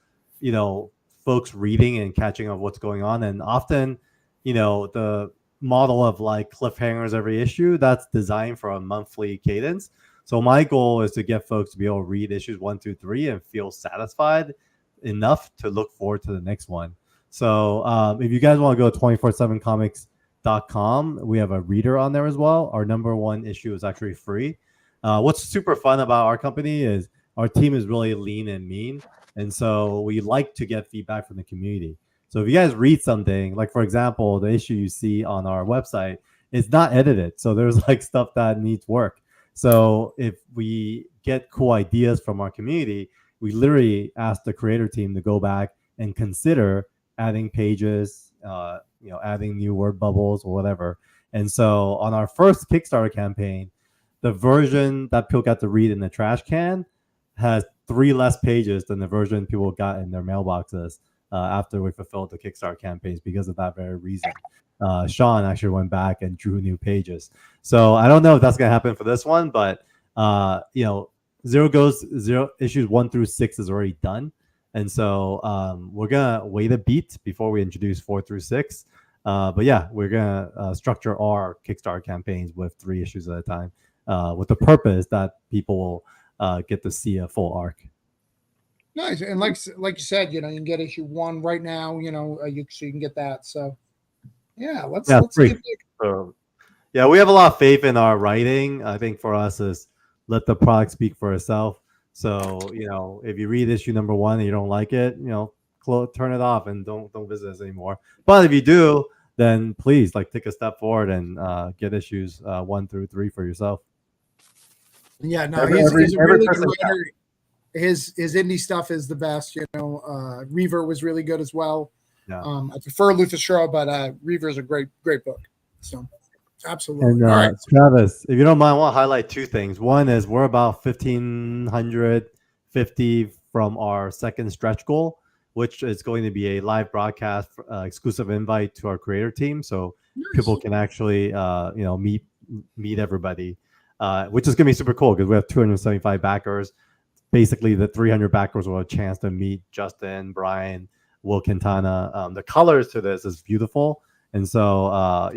folks reading and catching up what's going on. And often, the model of like cliffhangers every issue, that's designed for a monthly cadence. So my goal is to get folks to be able to read issues 1 through 3 and feel satisfied enough to look forward to the next one. So if you guys want to go to 247comics.com, we have a reader on there as well. Our number 1 issue is actually free. What's super fun about our company is our team is really lean and mean. And so we like to get feedback from the community. So if you guys read something, like for example, the issue you see on our website, it's not edited. So there's like stuff that needs work. So if we get cool ideas from our community, we literally ask the creator team to go back and consider adding pages, adding new word bubbles or whatever. And so on our first Kickstarter campaign, the version that people got to read in the trash can has 3 less pages than the version people got in their mailboxes after we fulfilled the Kickstarter campaigns because of that very reason. Sean actually went back and drew new pages. So I don't know if that's going to happen for this one, but Zero issues 1 through 6 is already done. And so we're going to wait a beat before we introduce 4 through 6. But yeah, we're going to structure our Kickstarter campaigns with 3 issues at a time with the purpose that people will get to see a full arc. Nice. And like you said, you can get issue 1 right now, so you can get that. So yeah, let's free. So, yeah, we have a lot of faith in our writing. I think for us is let the product speak for itself. So, if you read issue number 1 and you don't like it, turn it off and don't visit us anymore. But if you do, then please take a step forward and get issues 1 through 3 for yourself. Yeah, no, he's a really good writer. His indie stuff is the best. Reaver was really good as well. Yeah. I prefer Luther Strode, but Reaver is a great book. So absolutely. And all right. Travis, if you don't mind, I want to highlight 2 things. One is we're about 1,550 from our second stretch goal, which is going to be a live broadcast exclusive invite to our creator team, so people can actually meet everybody, which is going to be super cool because we have 275 backers. Basically, the 300 backers will have a chance to meet Justin, Brian, Will Quintana. The colors to this is beautiful. And so,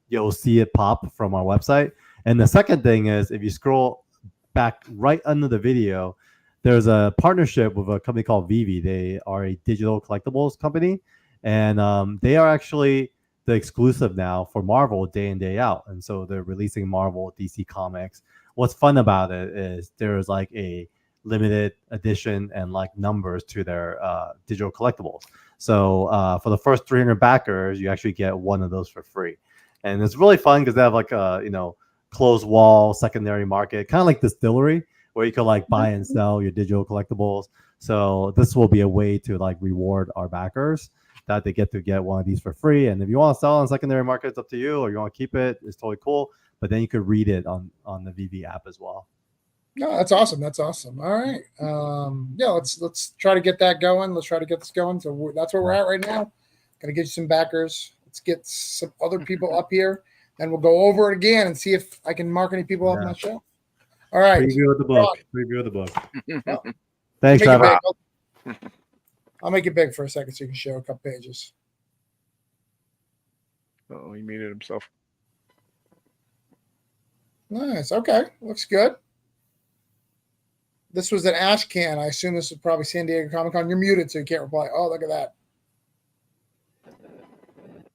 you'll see it pop from our website. And the second thing is if you scroll back right under the video, there's a partnership with a company called Vivi. They are a digital collectibles company. And they are actually the exclusive now for Marvel day in, day out. And so they're releasing Marvel, DC Comics. What's fun about it is there's a limited edition and numbers to their digital collectibles. So for the first 300 backers, you actually get 1 of those for free. And it's really fun because they have a closed wall secondary market, kind of like Distillery, where you could buy and sell your digital collectibles. So this will be a way to like reward our backers that they get to get one of these for free. And if you want to sell on secondary market, it's up to you, or you want to keep it, it's totally cool. But then you could read it on the VV app as well. No, that's awesome. That's awesome. All right. Yeah, let's try to get that going. Let's try to get this going. So that's where we're at right now. Gonna get you some backers. Let's get some other people up here, and we'll go over it again and see if I can mark any people up on that show. All right. Preview of the book. Preview of the book. Well, Thanks, Trevor. I'll make it big for a second so you can show a couple pages. Oh, he muted himself. Nice. Okay. Looks good. This was an ash can. I assume this is probably San Diego Comic-Con. You're muted, so you can't reply. Oh, look at that.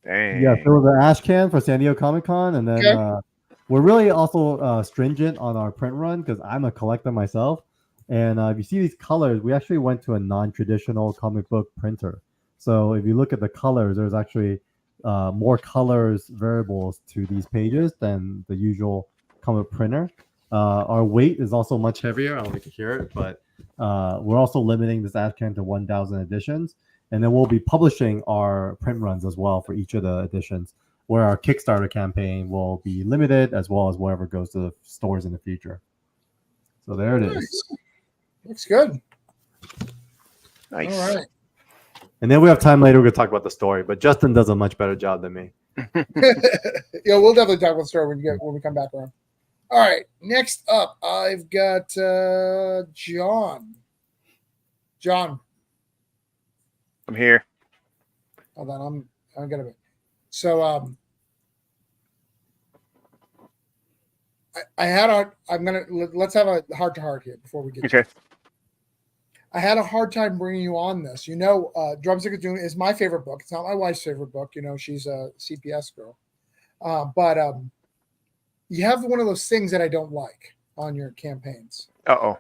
Dang. Yeah, so the ash can for San Diego Comic-Con, and then we're really also stringent on our print run because I'm a collector myself. And if you see these colors, we actually went to a non-traditional comic book printer. So if you look at the colors, there's actually more colors variables to these pages than the usual comic printer. Our weight is also much heavier. I don't know if you can hear it, but we're also limiting this ash can to 1,000 editions. And then we'll be publishing our print runs as well for each of the editions, where our Kickstarter campaign will be limited as well as whatever goes to the stores in the future. So there it is. Looks good. Nice. All right. And then we have time later. We're going to talk about the story, but Justin does a much better job than me. Yeah, we'll definitely talk about the story when we come back around. All right. Next up, I've got John. John. I'm here. Hold on, I'm gonna be. So I had a. Let's have a heart to heart here before we get. Okay. I had a hard time bringing you on this. You know, Drumstick of Doom is my favorite book. It's not my wife's favorite book. You know, she's a CPS girl. But you have one of those things that I don't like on your campaigns. Uh-oh.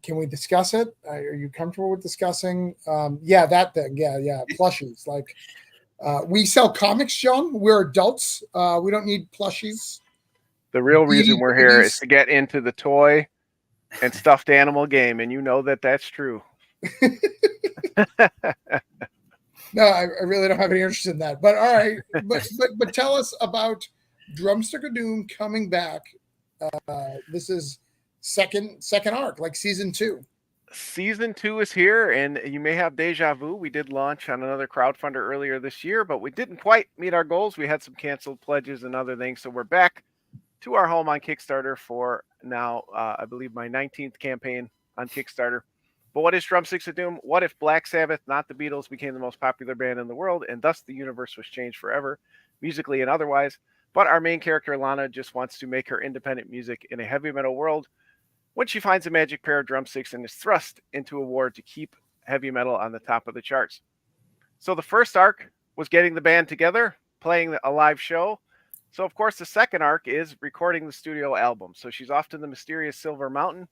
Can we discuss it? Are you comfortable with discussing? Yeah, that thing. Yeah. Plushies. Like, we sell comics, John. We're adults. We don't need plushies. The real reason we're here is to get into the toy and stuffed animal game, and you know that that's true. No, I really don't have any interest in that. But all right, but tell us about Drumstick of Doom coming back. This is second arc, like season 2. Season 2 is here, and you may have deja vu. We did launch on another crowdfunder earlier this year, but we didn't quite meet our goals. We had some canceled pledges and other things, so we're back to our home on Kickstarter for now, I believe, my 19th campaign on Kickstarter. But what is Drumsticks of Doom? What if Black Sabbath, not the Beatles, became the most popular band in the world, and thus the universe was changed forever, musically and otherwise? But our main character, Lana, just wants to make her independent music in a heavy metal world when she finds a magic pair of drumsticks and is thrust into a war to keep heavy metal on the top of the charts. So the first arc was getting the band together, playing a live show. So, of course, the second arc is recording the studio album. So she's off to the mysterious Silver Mountain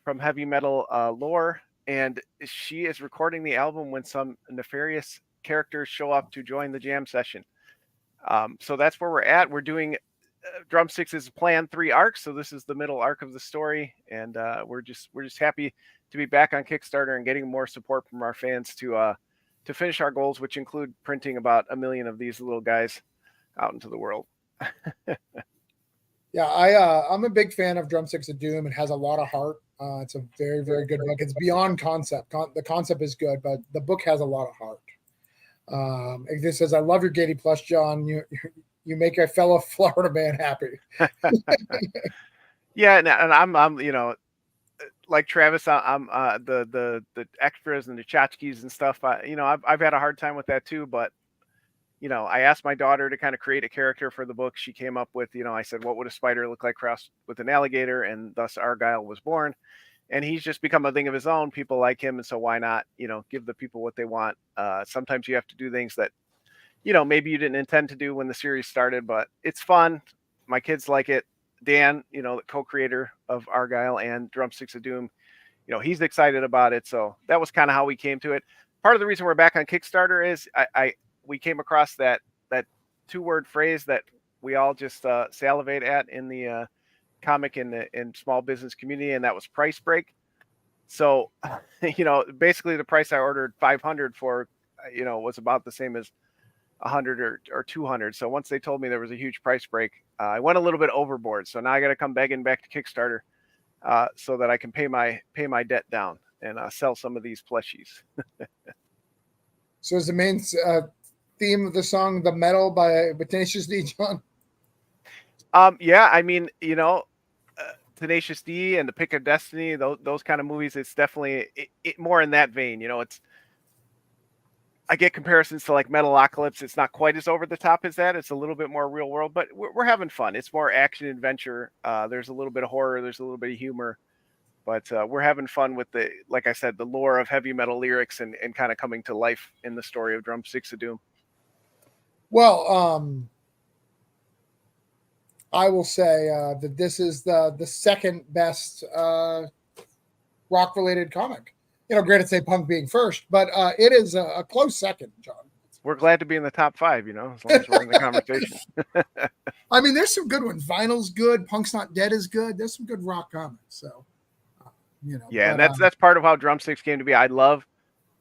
from heavy metal lore, and she is recording the album when some nefarious characters show up to join the jam session. So that's where we're at. We're doing Drumsticks is planned 3 arcs, so this is the middle arc of the story, and we're just happy to be back on Kickstarter and getting more support from our fans to finish our goals, which include printing about 1 million of these little guys out into the world. Yeah, I'm a big fan of Drumsticks of Doom. It has a lot of heart. It's a very, very good book. It's beyond concept. The concept is good, but the book has a lot of heart. It says, "I love your Gaiety Plus, John. You make a fellow Florida man happy." Yeah, and I'm like Travis, I'm the extras and the tchotchkes and stuff. I've had a hard time with that too, but I asked my daughter to kind of create a character for the book. She came up with, I said, what would a spider look like crossed with an alligator? And thus Argyle was born. And he's just become a thing of his own. People like him. And so why not, give the people what they want? Sometimes you have to do things that, maybe you didn't intend to do when the series started, but it's fun. My kids like it. Dan, the co-creator of Argyle and Drumsticks of Doom, he's excited about it. So that was kind of how we came to it. Part of the reason we're back on Kickstarter is we came across that 2-word phrase that we all just salivate at in the comic and small business community, and that was price break. So, basically the price I ordered 500 for, was about the same as 100 or 200. So once they told me there was a huge price break, I went a little bit overboard. So now I got to come begging back to Kickstarter so that I can pay my debt down and sell some of these plushies. So is the main theme of the song "The Metal" by Tenacious D, John? Yeah, I mean, Tenacious D and The Pick of Destiny, those kind of movies, it's definitely it more in that vein. I get comparisons to like Metalocalypse. It's not quite as over the top as that. It's a little bit more real world, but we're having fun. It's more action adventure. There's a little bit of horror. There's a little bit of humor, but we're having fun with like I said, the lore of heavy metal lyrics and kind of coming to life in the story of Drumsticks of Doom. Well, I will say that this is the second best rock related comic. Granted, say punk being first, but it is a close second, John. We're glad to be in the top 5, as long as we're in the conversation. I mean, there's some good ones. Vinyl's good. Punk's Not Dead is good. There's some good rock comics. So, Yeah, but, and that's part of how Drumsticks came to be. I love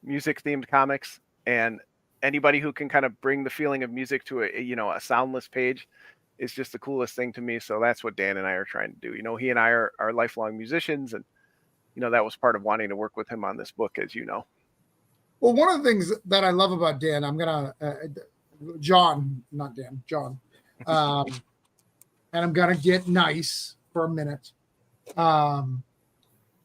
music themed comics, and anybody who can kind of bring the feeling of music to a soundless page is just the coolest thing to me. So that's what Dan and I are trying to do. He and I are lifelong musicians, and that was part of wanting to work with him on this book, as you know. Well, one of the things that I love about Dan, I'm gonna John, not Dan, John, and I'm gonna get nice for a minute.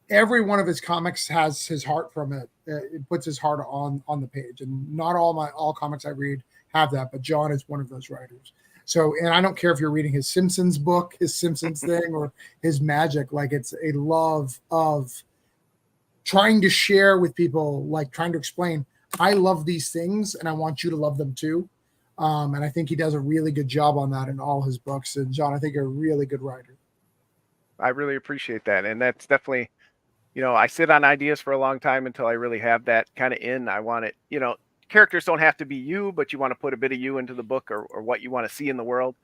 Every one of his comics has his heart from it. It puts his heart on the page, and not all comics I read have that, but John is one of those writers. So, and I don't care if you're reading his Simpsons book, his Simpsons thing, or his Magic. Like, it's a love of trying to share with people, like trying to explain, I love these things and I want you to love them too. And I think he does a really good job on that in all his books. And John, I think you're a really good writer. I really appreciate that. And that's definitely, I sit on ideas for a long time until I really have that kind of in. I want it, characters don't have to be you, but you want to put a bit of you into the book or what you want to see in the world.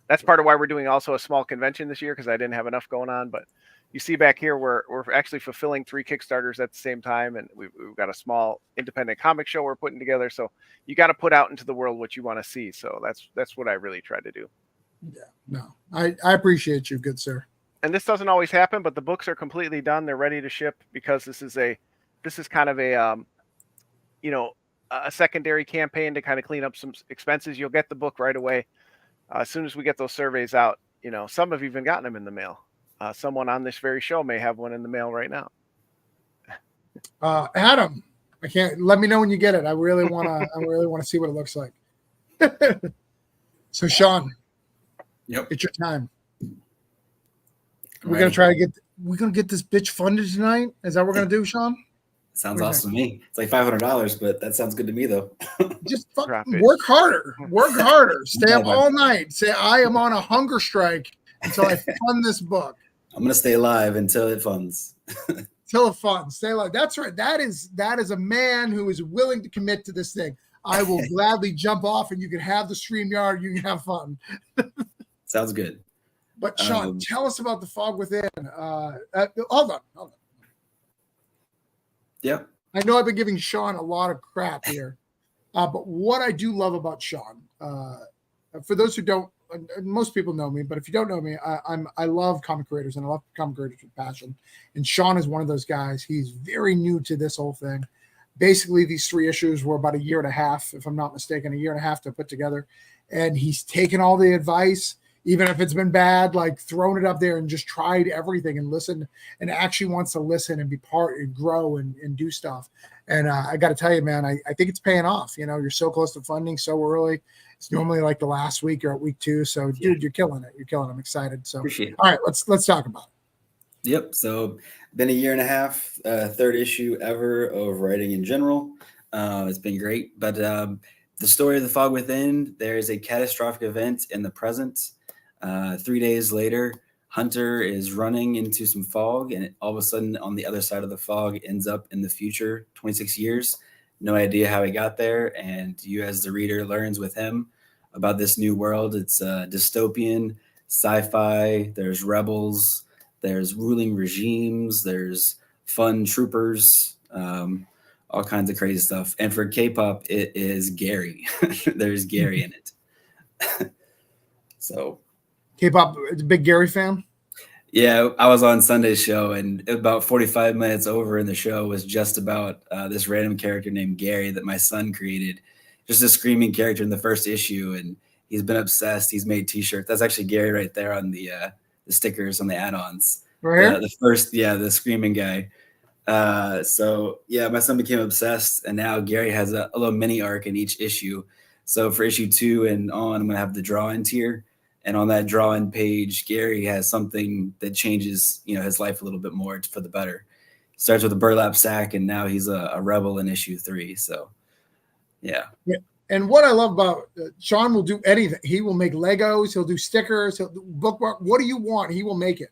That's part of why we're doing also a small convention this year, because I didn't have enough going on. But you see back here, we're actually fulfilling 3 Kickstarters at the same time, and we've got a small independent comic show we're putting together. So you got to put out into the world what you want to see. So that's what I really try to do. Yeah, no, I appreciate you, good sir. And this doesn't always happen, but the books are completely done. They're ready to ship, because this is kind of a secondary campaign to kind of clean up some expenses. You'll get the book right away. As soon as we get those surveys out, some have even gotten them in the mail. Someone on this very show may have one in the mail right now. Adam, let me know when you get it. I really want to see what it looks like. So Sean, Yep. It's your time. We're gonna get this bitch funded tonight. Is that what we're gonna do, Sean? Sounds awesome to me. It's like $500, but that sounds good to me though. Just work harder. Work harder. Stay up all night. Say I am on a hunger strike until I fund this book. I'm gonna stay alive until it funds. Till it funds. Stay alive. That's right. That is a man who is willing to commit to this thing. I will gladly jump off, and you can have the StreamYard. You can have fun. Sounds good. But Sean, tell us about The Fog Within. Hold on. Yep. I know I've been giving Sean a lot of crap here, but what I do love about Sean, for those who don't, most people know me, but if you don't know me, I love comic creators, and I love comic creators with passion. And Sean is one of those guys. He's very new to this whole thing. Basically, these 3 issues were about a year and a half, if I'm not mistaken, a year and a half to put together. And he's taken all the advice, even if it's been bad, like thrown it up there and just tried everything and listened, and actually wants to listen and be part and grow and do stuff. And I got to tell you, man, I think it's paying off. You're so close to funding so early. It's normally like the last week or at week 2. So dude, you're killing it. You're killing it. I'm excited. So Appreciate it. All right, let's talk about it. Yep. So been a year and a half, 3rd issue ever of writing in general. It's been great. But the story of The Fog Within, there is a catastrophic event in the present. 3 days later, Hunter is running into some fog, and all of a sudden on the other side of the fog ends up in the future, 26 years. No idea how he got there. And you as the reader learns with him about this new world. It's dystopian, sci-fi. There's rebels. There's ruling regimes. There's fun troopers, all kinds of crazy stuff. And for K-pop, it is Gary. There's Gary in it. So K-pop, big Gary fan. yeah, I was on Sunday's show, and about 45 minutes over in the show was just about this random character named Gary that my son created. Just a screaming character in the first issue, and he's been obsessed. He's made T-shirts. That's actually Gary right there on the stickers on the add-ons. Right here? The first, the screaming guy. So yeah, my son became obsessed, and now Gary has a little mini arc in each issue. So for issue 2 and on, I'm gonna have the draw-in tier, and on that draw-in page, Gary has something that changes, his life a little bit more for the better. Starts with a burlap sack, and now he's a rebel in issue 3. So yeah. And what I love about Sean will do anything. He will make Legos. He'll do stickers. He'll do bookmark. What do you want? He will make it.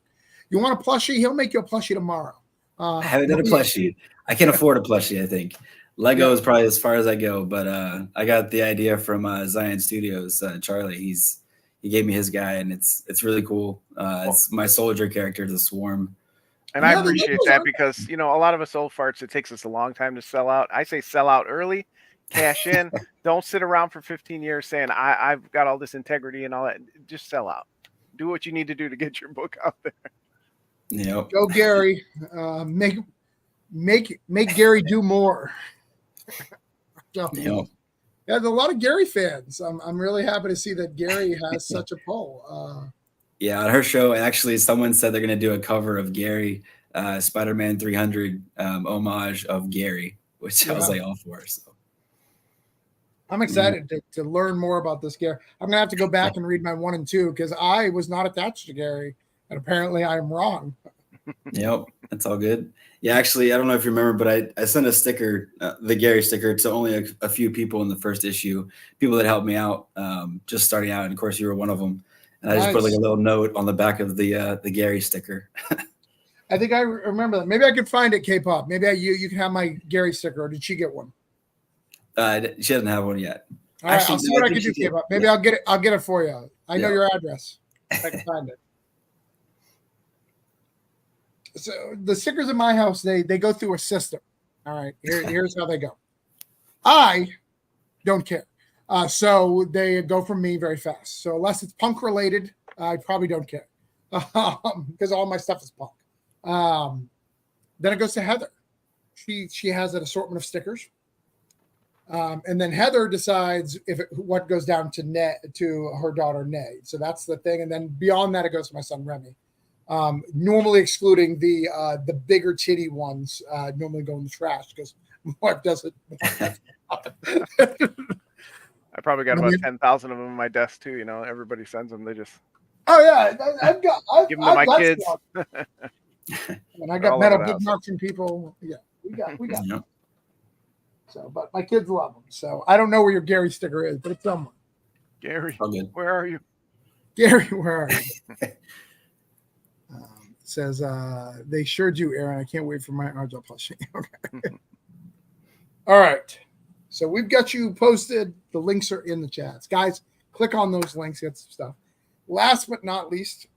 You want a plushie? He'll make you a plushie tomorrow. I haven't done a plushie. I can't afford a plushie, I think. Lego is probably as far as I go, but I got the idea from Zion Studios. Charlie, he gave me his guy, and it's really cool. It's my soldier character, the Swarm. And I appreciate that because, a lot of us old farts, it takes us a long time to sell out. I say sell out early, cash in. Don't sit around for 15 years saying, I've got all this integrity and all that. Just sell out. Do what you need to do to get your book out there. Yep. Go Gary. Make Gary do more. Yep. Yeah, there's a lot of Gary fans. I'm really happy to see that Gary has such a pull. Yeah, on her show, actually, someone said they're going to do a cover of Gary, Spider-Man 300 homage of Gary, which I was like all for. So I'm excited to learn more about this Gary. I'm going to have to go back and read my 1 and 2 because I was not attached to Gary, and apparently I'm wrong. Yep, that's all good. Yeah, actually, I don't know if you remember, but I sent a sticker, the Gary sticker, to only a few people in the first issue, people that helped me out, just starting out, and of course you were one of them. And I just put like a little note on the back of the Gary sticker. I think I remember that. Maybe I could find it, K-pop. Maybe you can have my Gary sticker. Or did she get one? She doesn't have one yet. All right, I'll see what I can do, K-pop. Maybe I'll get it. I'll get it for you. I know your address. If I can find it. So the stickers in my house, they go through a system. All right, here's how they go. I don't care. So they go from me very fast. So unless it's punk related, I probably don't care because all my stuff is punk. Then it goes to Heather. She has an assortment of stickers. And then Heather decides what goes down to her daughter, Nay. So that's the thing. And then beyond that, it goes to my son, Remy. Normally excluding the bigger titty ones, normally go in the trash because my wife doesn't. I probably got about 10,000 of them on my desk too. Everybody sends them. They just. Oh yeah, I've give them to my kids. And I got metal bookmarks from people. Yeah, we got. Yep. So, but my kids love them. So I don't know where your Gary sticker is, but it's somewhere. Gary, all good. Where are you? Gary, where are you? Says they sure do, Aaron. I can't wait for my Argel plushie. Okay. All right. So we've got you posted. The links are in the chats. Guys, click on those links, get some stuff. Last but not least,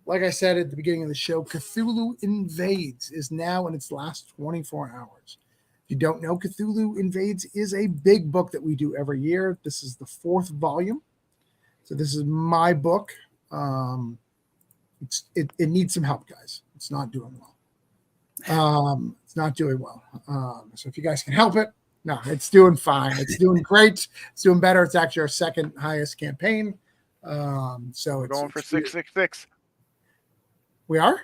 like I said at the beginning of the show, Cthulhu Invades is now in its last 24 hours. If you don't know, Cthulhu Invades is a big book that we do every year. This is the 4th volume. So this is my book. It needs some help, guys. It's not doing well. It's not doing well. So if you guys can help it, no, it's doing fine. It's doing great. It's doing better. It's actually our second highest campaign. So we're going for 666. We are?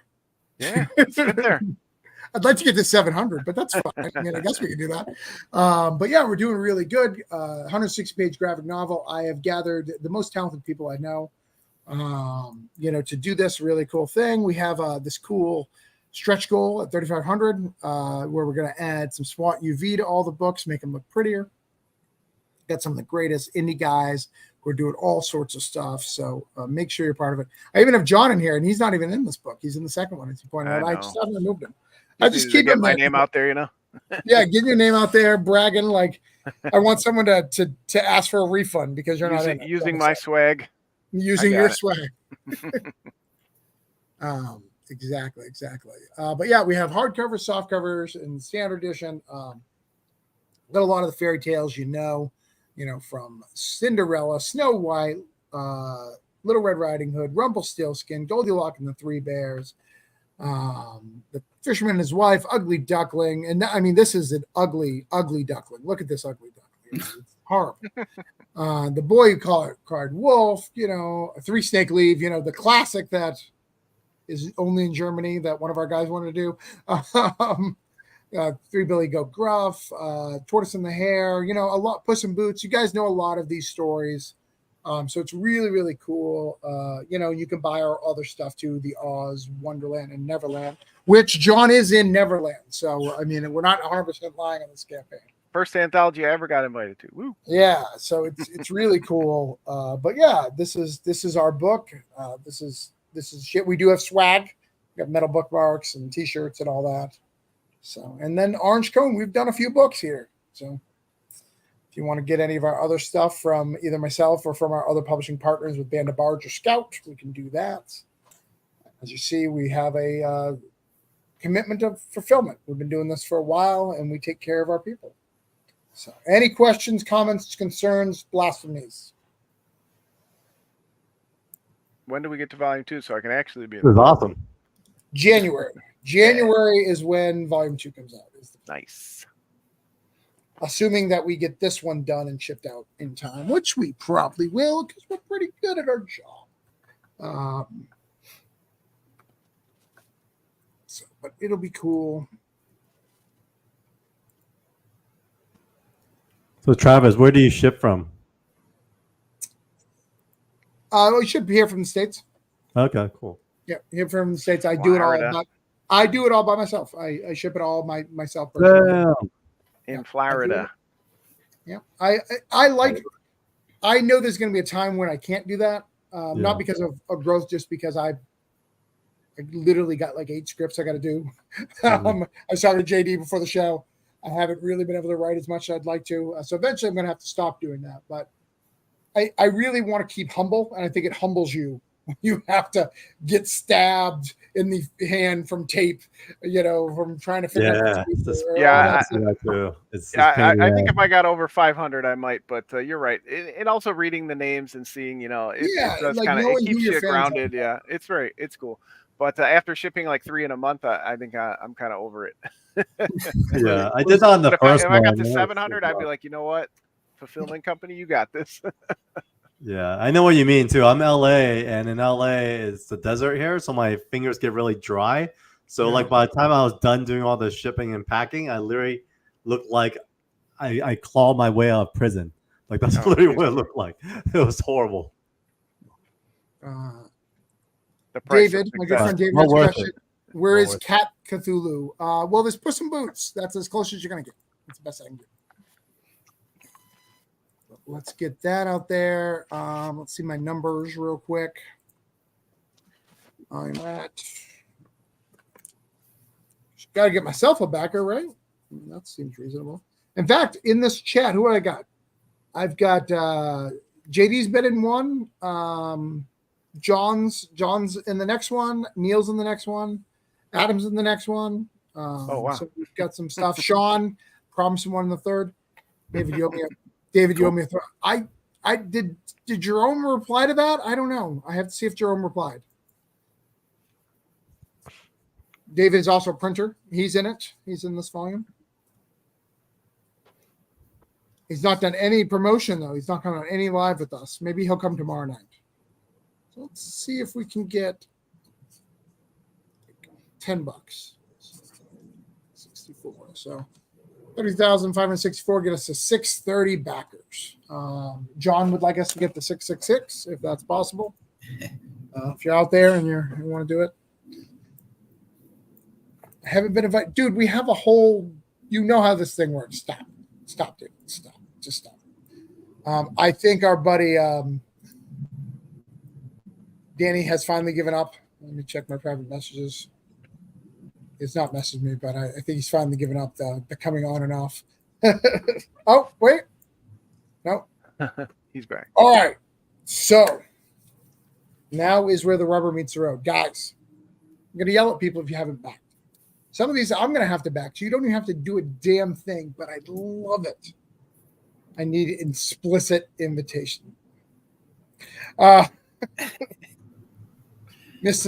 Yeah, it's good there. I'd like to get to 700, but that's fine. I mean, I guess we can do that. But yeah, we're doing really good. 160-page graphic novel. I have gathered the most talented people I know, to do this really cool thing. We have this cool stretch goal at 3,500, where we're going to add some SWAT UV to all the books, make them look prettier. Got some of the greatest indie guys who are doing all sorts of stuff. So make sure you're part of it. I even have John in here, and he's not even in this book. He's in the second one, as you pointed out. I just haven't moved him. I just keep my name out there, Yeah, getting your name out there, bragging like I want someone to ask for a refund because you're not in using my swag. Using your swag. Exactly. But yeah, we have hardcovers, soft covers, and standard edition. Got a lot of the fairy tales, from Cinderella, Snow White, Little Red Riding Hood, Rumpelstiltskin, Goldilocks and the Three Bears, the Fisherman and His Wife, Ugly Duckling, and I mean, this is an ugly duckling. Look at this ugly duckling; it's horrible. The Boy Who Cried Wolf, a Three Snake Leave, the classic that is only in Germany that one of our guys wanted to do. Three Billy Goat Gruff, Tortoise and the Hare, a lot, Puss in Boots. You guys know a lot of these stories. So it's really, really cool. You can buy our other stuff too, the Oz, Wonderland, and Neverland, which John is in Neverland. So, I mean, we're not 100% lying on this campaign. First anthology I ever got invited to. Woo. Yeah, so it's really cool. But yeah, this is our book. This is shit. We do have swag. We got metal bookmarks and T-shirts and all that. So, and then Orange Cone, we've done a few books here. So if you want to get any of our other stuff from either myself or from our other publishing partners with Band of Barge or Scout, we can do that. As you see, we have a commitment of fulfillment. We've been doing this for a while, and we take care of our people. So any questions, comments, concerns, blasphemies? When do we get to volume 2 so I can actually be in This is awesome. January. January is when volume 2 comes out. Nice. Assuming that we get this one done and shipped out in time, which we probably will because we're pretty good at our job. But it'll be cool. So Travis, where do you ship from? We should be here from the States. Okay, cool. Yeah, here from the States. I do it all. I do it all by myself. I ship it all myself. Damn. In Florida. Yeah, I like. I know there's going to be a time when I can't do that. Not because of growth, just because I literally got like 8 scripts I got to do. I was talking to JD before the show. I haven't really been able to write as much as I'd like to. So eventually I'm going to have to stop doing that. But I really want to keep humble, and I think it humbles you when you have to get stabbed in the hand from tape, from trying to figure out. I think if I got over 500, I might. But you're right. And also reading the names and seeing, it does like kind of keeps you grounded. Yeah, it's cool. But after shipping like 3 in a month, I think I'm kind of over it. Yeah, I did that on the first one. If I got to 700, I'd be like, you know what? Fulfillment company, you got this. Yeah, I know what you mean too. I'm LA, and in LA it's the desert here, so my fingers get really dry. So like by the time I was done doing all the shipping and packing, I literally looked like I clawed my way out of prison. Like that's literally what it looked like. It was horrible. David, my good friend David, has a question. Where is Cat Cthulhu? Well, there's Puss in Boots. That's as close as you're gonna get. That's the best I can do. Let's get that out there. Let's see my numbers real quick. I'm at. Got to get myself a backer, right? That seems reasonable. In fact, in this chat, who do I got? I've got JD's been in one. John's in the next one. Neil's in the next one. Adam's in the next one. Wow. So we've got some stuff. Sean promising one in the third. David, you owe me a throw. I did Jerome reply to that? I don't know. I have to see if Jerome replied. David is also a printer. He's in it. He's in this volume. He's not done any promotion though. He's not coming on any live with us. Maybe he'll come tomorrow night. So let's see if we can get $10. 64. So 30,564 get us to 630 backers. John would like us to get the 666 if that's possible. If you're out there and you want to do it. I haven't been invited. Dude, we have a whole, you know how this thing works. Stop, dude. Stop. Just stop. I think our buddy Danny has finally given up. Let me check my private messages. He's not messaged me, but I think he's finally given up the coming on and off. Oh, wait. No. He's back. All right. So now is where the rubber meets the road. Guys, I'm going to yell at people if you haven't backed. Some of these I'm going to have to back. So you don't even have to do a damn thing, but I love it. I need an explicit invitation. Mr.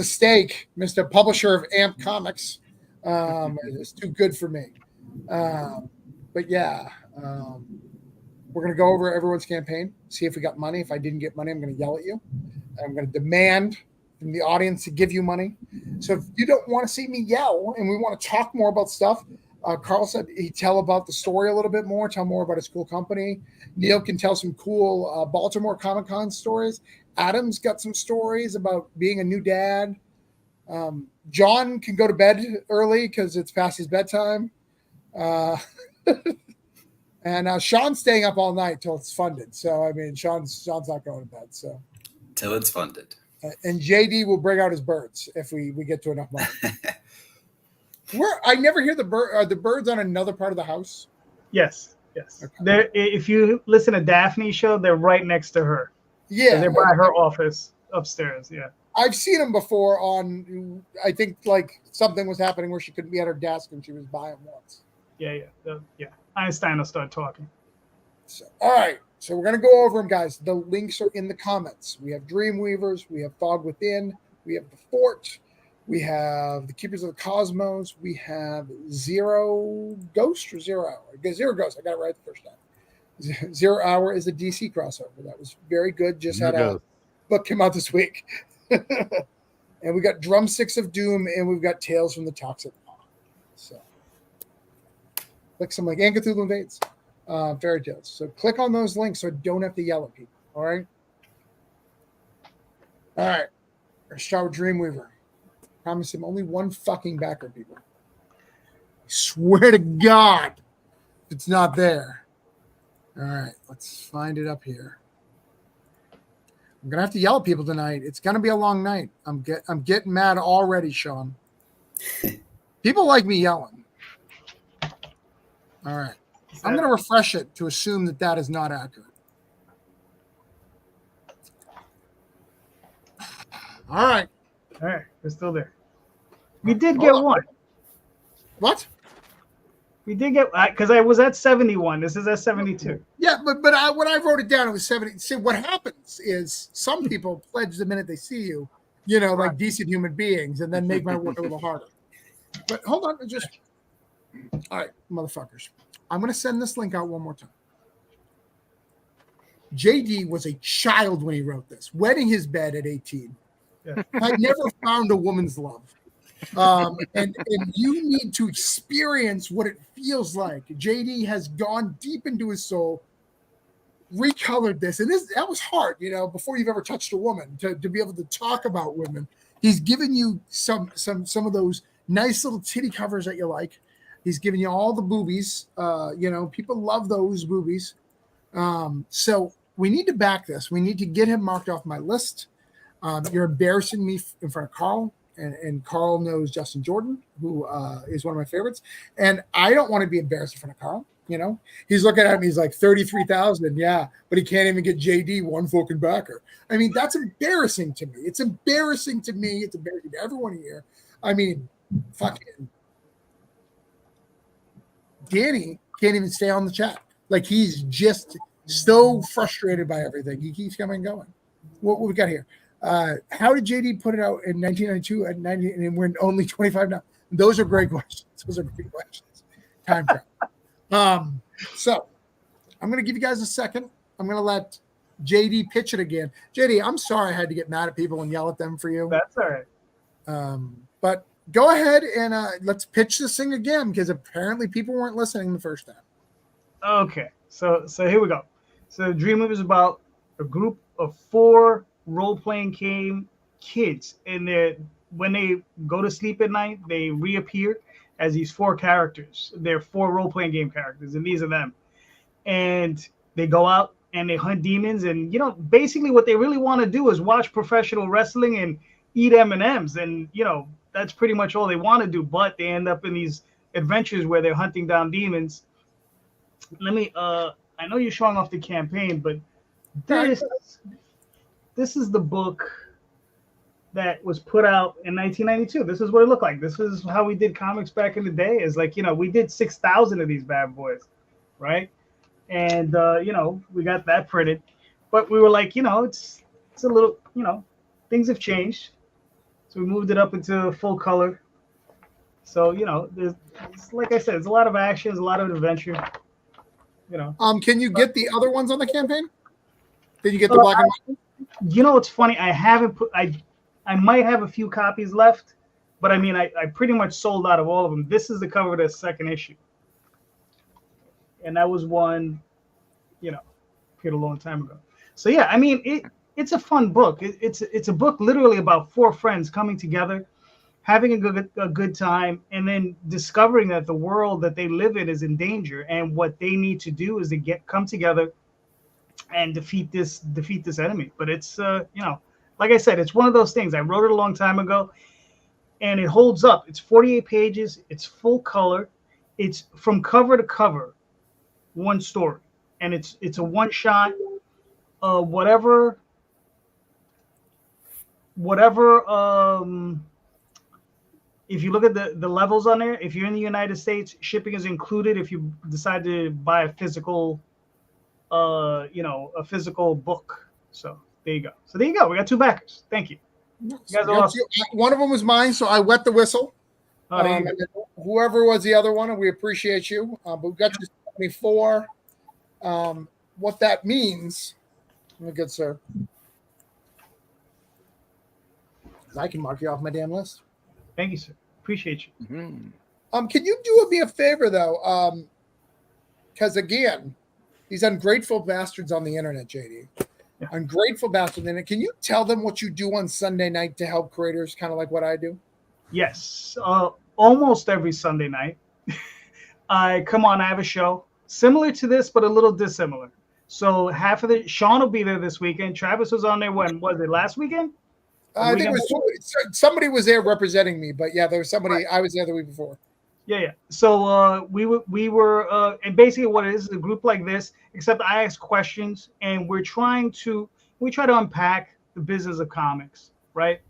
Steak, Mr. Publisher of AMP Comics, is too good for me. But yeah, we're going to go over everyone's campaign, see if we got money. If I didn't get money, I'm going to yell at you. I'm going to demand from the audience to give you money. So if you don't want to see me yell and we want to talk more about stuff, Carl said he'd tell about the story a little bit more, tell more about his cool company. Neil can tell some cool Baltimore Comic-Con stories. Adam's got some stories about being a new dad. John can go to bed early because it's past his bedtime. And Sean's staying up all night till it's funded. So, I mean, Sean's not going to bed. So Till it's funded. And JD will bring out his birds if we get to enough money. I never hear the bird. Are the birds on another part of the house? Yes. Okay. They're, if you listen to Daphne's show, they're right next to her. Yeah. So they're by her office upstairs. Yeah. I've seen them before on, I think like something was happening where she couldn't be at her desk and she was by them once. Yeah. Einstein will start talking. So, all right. So we're going to go over them, guys. The links are in the comments. We have Dreamweavers. We have Fog Within. We have The Fort. We have The Keepers of the Cosmos. We have Zero Ghost or Zero Hour. Zero Ghost. I got it right the first time. 0 Hour is a DC crossover. That was very good. Just had a book come out this week. And we got Drumsticks of Doom, and we've got Tales from the Toxic Pond. So click some like and Cthulhu Invades, Fairy Tales. So click on those links so I don't have to yell at people. All right. All right. Let's start with Dreamweaver. Promise him only one fucking backer, people. I swear to God, it's not there. All right, let's find it up here. I'm gonna have to yell at people tonight. It's gonna be a long night. I'm getting mad already, Sean. People like me yelling. All right, I'm gonna refresh it to assume that is not accurate. All right, we're still there. We did get one. What? We did get, because I was at 71. This is at 72. Yeah, but when I wrote it down, it was 70. See, what happens is some people pledge the minute they see you, like decent human beings, and then make my work a little harder. But hold on, all right, motherfuckers. I'm going to send this link out one more time. JD was a child when he wrote this, wetting his bed at 18. Yeah. I never found a woman's love. And you need to experience what it feels like. JD has gone deep into his soul, recolored this, and that was hard, before you've ever touched a woman to be able to talk about women. He's given you some of those nice little titty covers that you like. He's given you all the boobies. People love those boobies. So we need to back this. We need to get him marked off my list. You're embarrassing me in front of Carl. And Carl knows Justin Jordan, who is one of my favorites. And I don't want to be embarrassed in front of Carl. He's looking at me. He's like 33,000. Yeah, but he can't even get JD one fucking backer. I mean, that's embarrassing to me. It's embarrassing to me. It's embarrassing to everyone here. I mean, fucking Danny can't even stay on the chat. Like, he's just so frustrated by everything. He keeps coming and going. What we got here? How did JD put it out in 1992 at 90, and we're only 25 now? Those are great questions. Time travel. So I'm going to give you guys a second. I'm going to let JD pitch it again. JD, I'm sorry I had to get mad at people and yell at them for you. That's all right. But go ahead and let's pitch this thing again, because apparently people weren't listening the first time. Okay, so here we go. So Dreamweaver is about a group of 4 role-playing game kids, and when they go to sleep at night, they reappear as these 4 characters. They're 4 role-playing game characters, and these are them. And they go out and they hunt demons, and basically what they really want to do is watch professional wrestling and eat M&Ms, and that's pretty much all they want to do. But they end up in these adventures where they're hunting down demons. Let me I know you're showing off the campaign, but this is the book that was put out in 1992. This is what it looked like. This is how we did comics back in the day. Is like, we did 6,000 of these bad boys, right? And we got that printed, but we were like, it's a little, things have changed, so we moved it up into full color. So like I said, it's a lot of action, it's a lot of adventure. Can you get the other ones on the campaign? Did you get the black and white? It's funny. I haven't put. I might have a few copies left, but I mean, I pretty much sold out of all of them. This is the cover of the second issue, and that was one, appeared a long time ago. So yeah, I mean, it's a fun book. It's a book literally about four friends coming together, having a good time, and then discovering that the world that they live in is in danger, and what they need to do is to come together and defeat this enemy. But it's like I said, it's one of those things. I wrote it a long time ago, and it holds up. It's 48 pages. It's full color. It's from cover to cover, one story, and it's a one shot. Whatever. If you look at the levels on there, if you're in the United States, shipping is included. If you decide to buy a physical a physical book. So there you go. We got two backers. Thank you. You guys are awesome. One of them was mine, so I wet the whistle. Oh, whoever was the other one, we appreciate you. But we got you 74. What that means, good sir, I can mark you off my damn list. Thank you, sir. Appreciate you. Mm-hmm. Can you do me a favor though? Because again, these ungrateful bastards on the internet, JD. Yeah. Ungrateful bastards. And can you tell them what you do on Sunday night to help creators, kind of like what I do? Yes. Almost every Sunday night, I come on. I have a show similar to this, but a little dissimilar. So Sean will be there this weekend. Travis was on there. When was it? Last weekend? I think it was somebody was there representing me, but yeah, there was somebody. Right. I was there the week before. Yeah. So we were, and basically what it is a group like this, except I ask questions, and we try to unpack the business of comics, right?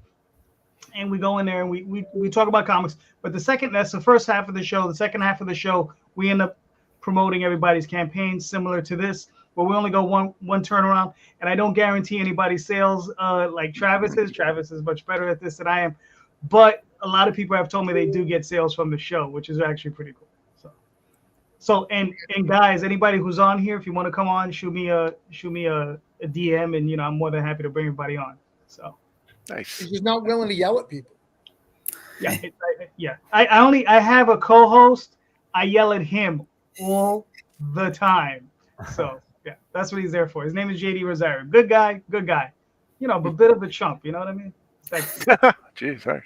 And we go in there and we talk about comics. But that's the first half of the show. The second half of the show, we end up promoting everybody's campaign similar to this, but we only go one turnaround, and I don't guarantee anybody's sales like Travis is. Travis is much better at this than I am, but a lot of people have told me they do get sales from the show, which is actually pretty cool. So and guys, anybody who's on here, if you want to come on, shoot me a DM, and I'm more than happy to bring everybody on. So nice. He's just not willing to yell at people. Yeah, I have a co-host. I yell at him all the time. So yeah, that's what he's there for. His name is JD Rosario. Good guy. But a bit of a chump. You know what I mean? Jeez, sorry.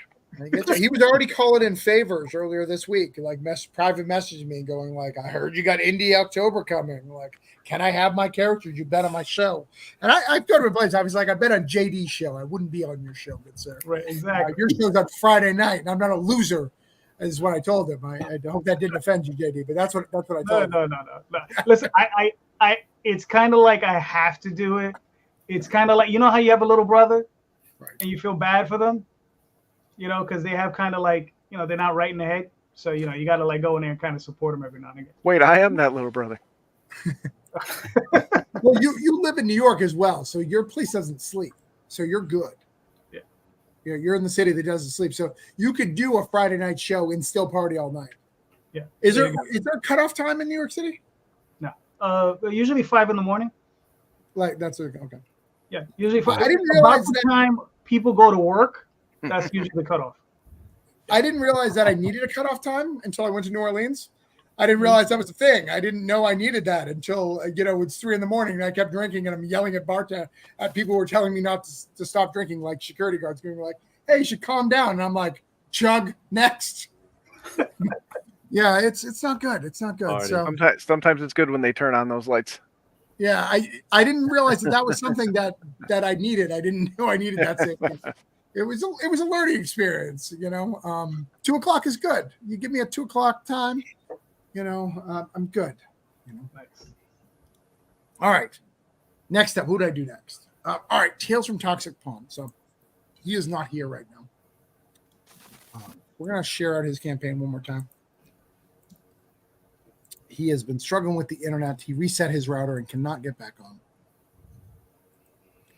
He was already calling in favors earlier this week, like private messaging me, going like, "I heard you got Indie October coming. Like, can I have my characters? You bet on my show." And I told him I was like, "I bet on JD's show. I wouldn't be on your show, good sir." Right, exactly. Your show's on Friday night, and I'm not a loser. Is what I told him. I hope that didn't offend you, JD, but that's what I told him. No. Listen, I it's kind of like I have to do it. It's kind of like, how you have a little brother, right, and you feel bad for them, because they have kind of like, they're not right in the head. So, you got to like go in there and kind of support them every now and again. Wait, I am that little brother. Well, you live in New York as well, so your place doesn't sleep, so you're good. Yeah, you're in the city that doesn't sleep, so you could do a Friday night show and still party all night. Yeah. Is there a cutoff time in New York City? No. Usually 5 a.m. Like that's okay. Yeah, usually 5. I didn't realize about the time people go to work. That's usually the cutoff. I didn't realize that I needed a cutoff time until I went to New Orleans. I didn't realize that was a thing. I didn't know I needed that until it's 3 a.m. and I kept drinking, and I'm yelling at bartender. People were telling me not to stop drinking, like security guards being like, "Hey, you should calm down." And I'm like, "Chug next." Yeah, it's not good. It's not good. So sometimes it's good when they turn on those lights. Yeah, I didn't realize that was something that I needed. I didn't know I needed that safety. It was a learning experience. 2 o'clock is good. You give me a 2 o'clock time, I'm good. Nice. All right. Next up, who did I do next? All right, Tales from Toxic Pond. So He is not here right now. We're going to share out his campaign one more time. He has been struggling with the internet. He reset his router and cannot get back on.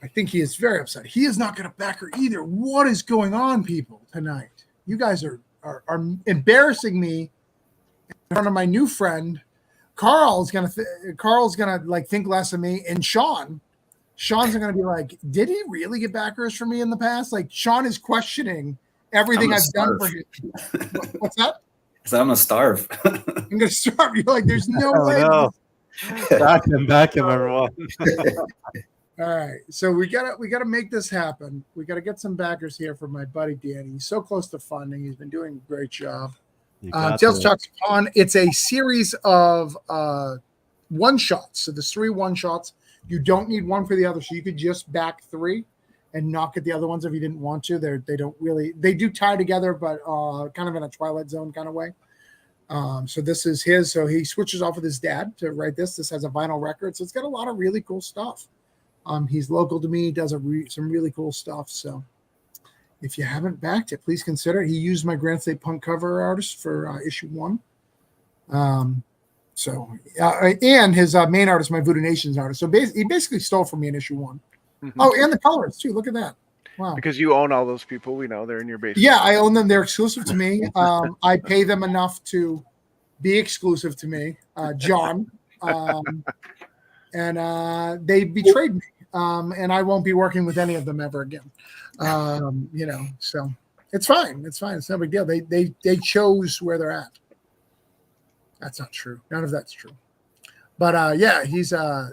I think he is very upset. He is not going to back her either. What is going on, people, tonight? You guys are embarrassing me in front of my new friend. Carl's gonna like think less of me, and Sean's gonna be like, did he really get backers for me in the past? Like Sean is questioning everything I've done for him. What's that? So I'm gonna starve. I'm gonna starve. You're like, there's no way. No. Back him, everyone. All right, so we gotta make this happen. We gotta get some backers here for my buddy Danny. He's so close to funding. He's been doing a great job. Tales Talks on. It's a series of one shots. So there's 3 one shots. You don't need one for the other, so you could just back 3 and not get the other ones if you didn't want to. They do tie together, but kind of in a Twilight Zone kind of way. So this is his. So he switches off with his dad to write this. This has a vinyl record, so it's got a lot of really cool stuff. He's local to me. He does some really cool stuff. So if you haven't backed it, please consider it. He used my Grand State Punk cover artist for issue 1. And his main artist, my Voodoo Nations artist. So he basically stole from me in issue 1. Mm-hmm. Oh, and the colors too. Look at that. Wow. Because you own all those people. We know they're in your basement. Yeah, I own them. They're exclusive to me. I pay them enough to be exclusive to me, John. And they betrayed me. And I won't be working with any of them ever again. So it's fine. It's fine. It's no big deal. They chose where they're at. That's not true. None of that's true. But yeah, he's a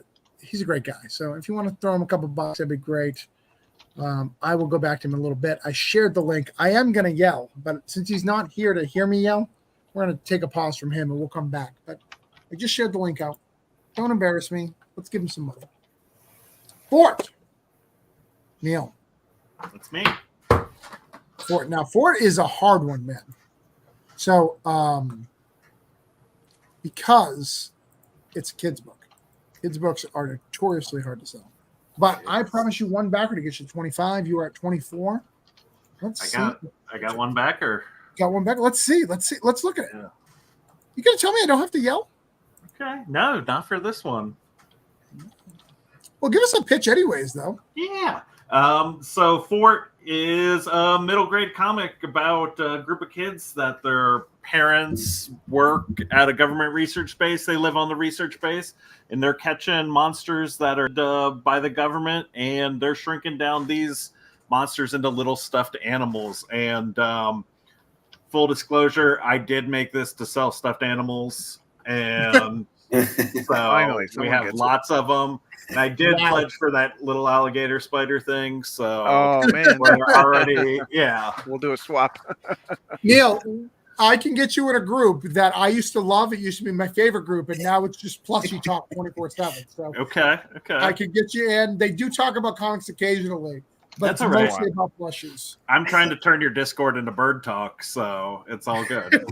great guy. So if you want to throw him a couple bucks, that'd be great. I will go back to him in a little bit. I shared the link. I am going to yell, but since he's not here to hear me yell, we're going to take a pause from him and we'll come back. But I just shared the link out. Don't embarrass me. Let's give him some money. Fort. Neil. That's me. Fort. Now, Fort is a hard one, man. So, because it's a kid's book. Kids' books are notoriously hard to sell. But I promise you one backer to get you 25. You are at 24. I got one backer. Got one backer. Let's see. Let's look at it. Yeah. You gonna tell me I don't have to yell? Okay. No, not for this one. Well, give us a pitch anyways, though. Yeah. So Fort is a middle grade comic about a group of kids that their parents work at a government research base. They live on the research base, and they're catching monsters that are by the government, and they're shrinking down these monsters into little stuffed animals. And full disclosure, I did make this to sell stuffed animals, and so Finally, we have lots of them. And I did pledge for that little alligator spider thing. So, oh man, we're already, yeah, we'll do a swap. Neil, I can get you in a group that I used to love. It used to be my favorite group, and now it's just plushy talk 24/7. So, okay, I can get you in. They do talk about comics occasionally, but that's it's mostly about plushies. I'm trying to turn your Discord into bird talk, so it's all good.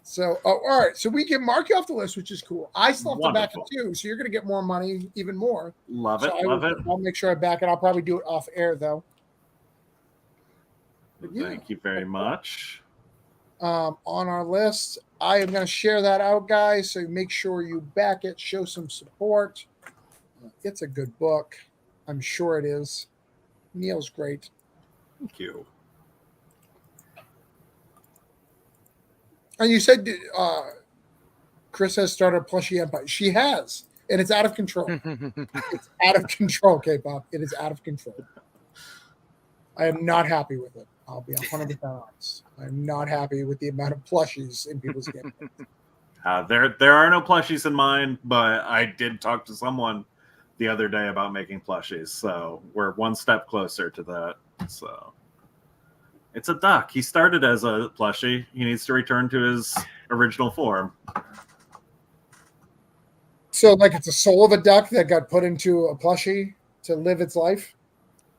So, all right. So we can mark you off the list, which is cool. I still have to back it Wonderful. too, so you're going to get more money, even more. Love it, So love it. I'll make sure I back it. I'll probably do it off air though. But yeah. Thank you very much. On our list, I am going to share that out, guys. So make sure you back it, show some support. It's a good book. I'm sure it is. Neil's great. Thank you. And you said Chris has started a plushie empire. She has, and it's out of control. It's out of control, K-pop. It is out of control. I am not happy with it. I'll be 100% honest. I'm not happy with the amount of plushies in people's games. There are no plushies in mine, but I did talk to someone the other day about making plushies, so we're one step closer to that. So. It's a duck. He started as a plushie. He needs to return to his original form. So, like, it's a soul of a duck that got put into a plushie to live its life?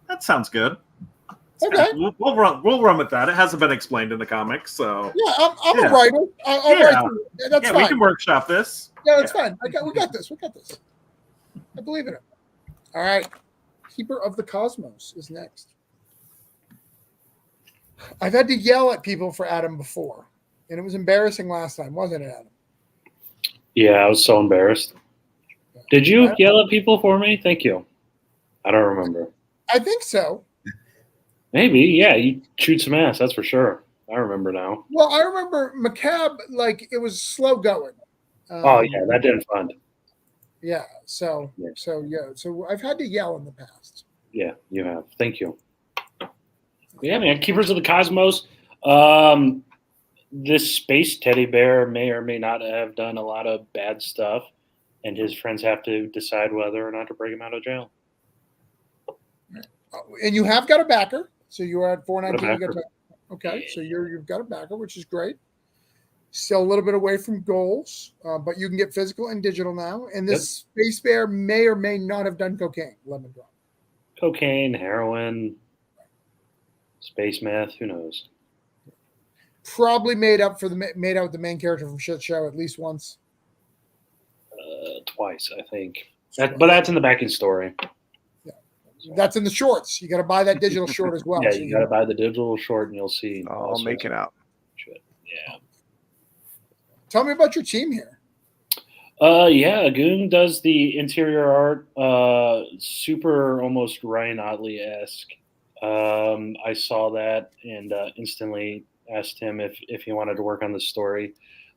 That sounds good. Okay. We'll run with that. It hasn't been explained in the comics, so... Yeah, I'm a writer. I'll write through it. That's fine. We can workshop this. Yeah, that's fine. We got this. I believe in it. All right. Keeper of the Cosmos is next. I've had to yell at people for Adam before, and it was embarrassing last time, wasn't it, Adam? Yeah, I was so embarrassed. Did you yell at people for me? Thank you. I don't remember. I think so. Maybe, yeah. You shoot some ass, that's for sure. I remember now. Well, I remember McCabe, like, it was slow going. Oh, yeah, that didn't fund. Yeah, so I've had to yell in the past. Yeah, you have. Thank you. Yeah, man, Keepers of the Cosmos. This space teddy bear may or may not have done a lot of bad stuff, and his friends have to decide whether or not to break him out of jail. And you have got a backer, so you are at 419. Got a backer. Okay, so you've got a backer, which is great. Still a little bit away from goals, but you can get physical and digital now. And this space bear may or may not have done cocaine. Lemon drop. Cocaine, heroin, space meth. Who knows? Probably made out with the main character from Shit Show at least once. Twice, I think. But that's in the backing story. Yeah, that's in the shorts. You got to buy that digital short as well. Yeah, you got to buy the digital short, and you'll see. I'll make it out. Shit. Yeah. Tell me about your team here. Yeah, Goon does the interior art, super almost Ryan Otley-esque. I saw that and instantly asked him if he wanted to work on the story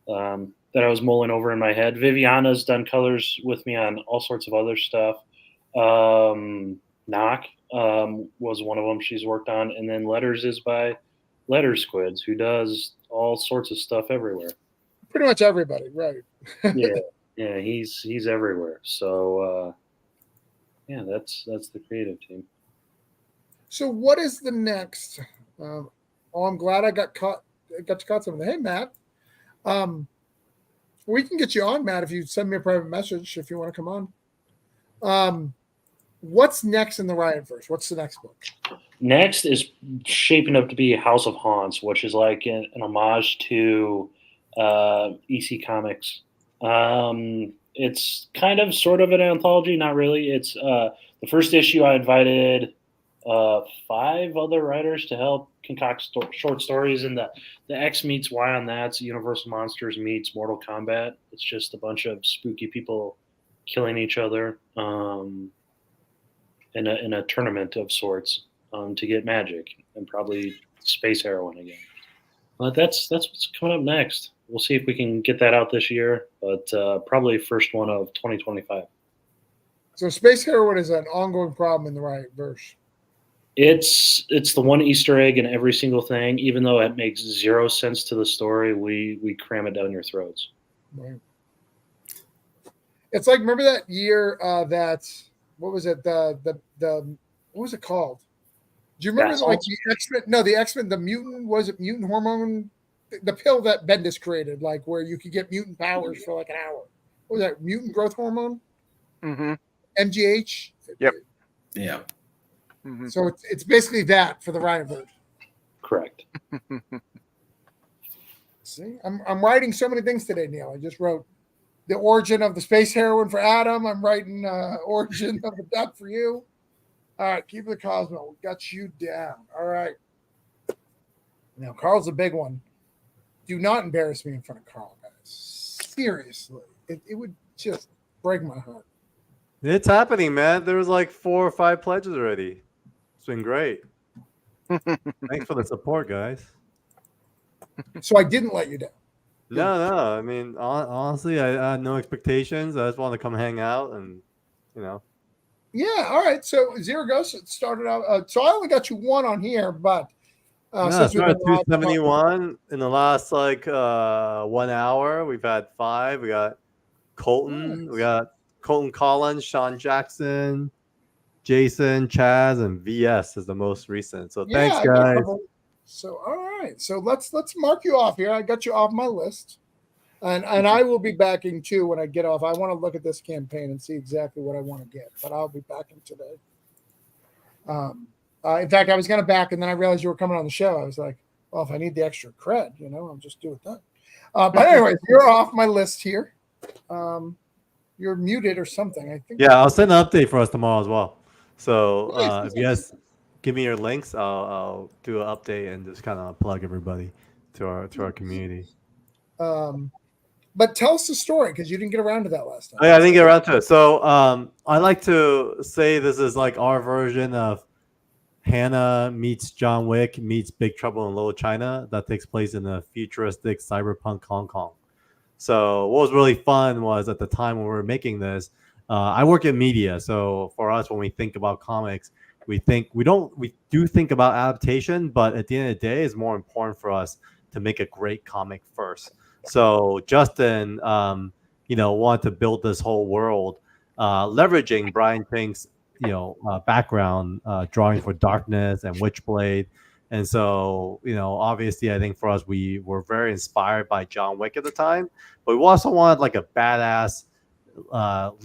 that I was mulling over in my head. Viviana's done colors with me on all sorts of other stuff. Knock was one of them she's worked on, and then Letters is by Letter Squids, who does all sorts of stuff everywhere. Pretty much everybody, right? Yeah, he's everywhere. So yeah, that's the creative team. So what is the next? I'm glad I got to cut some of that. Hey, Matt. We can get you on, Matt, if you send me a private message if you want to come on. What's next in the Riotverse? What's the next book? Next is shaping up to be House of Haunts, which is like an homage to EC Comics. It's kind of sort of an anthology, not really. It's the first issue. I invited 5 other writers to help concoct short stories, and the X meets Y on that's Universal Monsters meets Mortal Kombat. It's just a bunch of spooky people killing each other in a tournament of sorts to get magic and probably space heroin again. But that's what's coming up next. We'll see if we can get that out this year, but probably first one of 2025. So space heroin is an ongoing problem in the Riotverse. It's the one Easter egg in every single thing, even though it makes 0 sense to the story. We cram it down your throats. Right. It's like, remember that year that what was it? The what was it called? Do you remember like the X-Men? No, the X-Men. The mutant, was it mutant hormone? The pill that Bendis created, like where you could get mutant powers for like an hour. What was that? Mutant growth hormone? Mm-hmm. MGH. Yep. Yeah. Mm-hmm. So it's basically that for the Riotverse. Correct. See, I'm writing so many things today, Neil. I just wrote the origin of the space heroin for Adam. I'm writing origin of the duck for you. All right, keep the Cosmo. We got you down. All right. Now, Carl's a big one. Do not embarrass me in front of Carl, guys. Seriously. It would just break my heart. It's happening, man. There was like 4 or 5 pledges already. It's been great. Thanks for the support, guys. So I didn't let you down. No. I mean, honestly, I had no expectations. I just wanted to come hang out and, Yeah, all right. So Zero Ghost started out. So I only got you 1 on here, but since we started 271 in the last 1 hour, we've had 5. We got Colton. Nice. We got Colton Collins, Sean Jackson, Jason, Chaz, and VS is the most recent. So thanks, guys. So all right. So let's mark you off here. I got you off my list. And I will be backing too when I get off. I want to look at this campaign and see exactly what I want to get, but I'll be backing today. In fact, I was going to back, and then I realized you were coming on the show. I was like, well, if I need the extra cred, I'll just do it then. But anyways, you're off my list here. You're muted or something, I think. Yeah, I'll send an update for us tomorrow as well. So Nice, if you guys give me your links, I'll do an update and just kind of plug everybody to our community. But tell us the story because you didn't get around to that last time. Oh, yeah, I didn't get around to it. So I like to say this is like our version of Hannah meets John Wick meets Big Trouble in Little China that takes place in a futuristic cyberpunk Hong Kong. So what was really fun was at the time when we were making this, I work in media. So for us, when we think about comics, we do think about adaptation, but at the end of the day, it's more important for us to make a great comic first. So Justin, wanted to build this whole world, leveraging Brian Pink's background, drawing for Darkness and Witchblade. And so, obviously, I think for us, we were very inspired by John Wick at the time, but we also wanted like a badass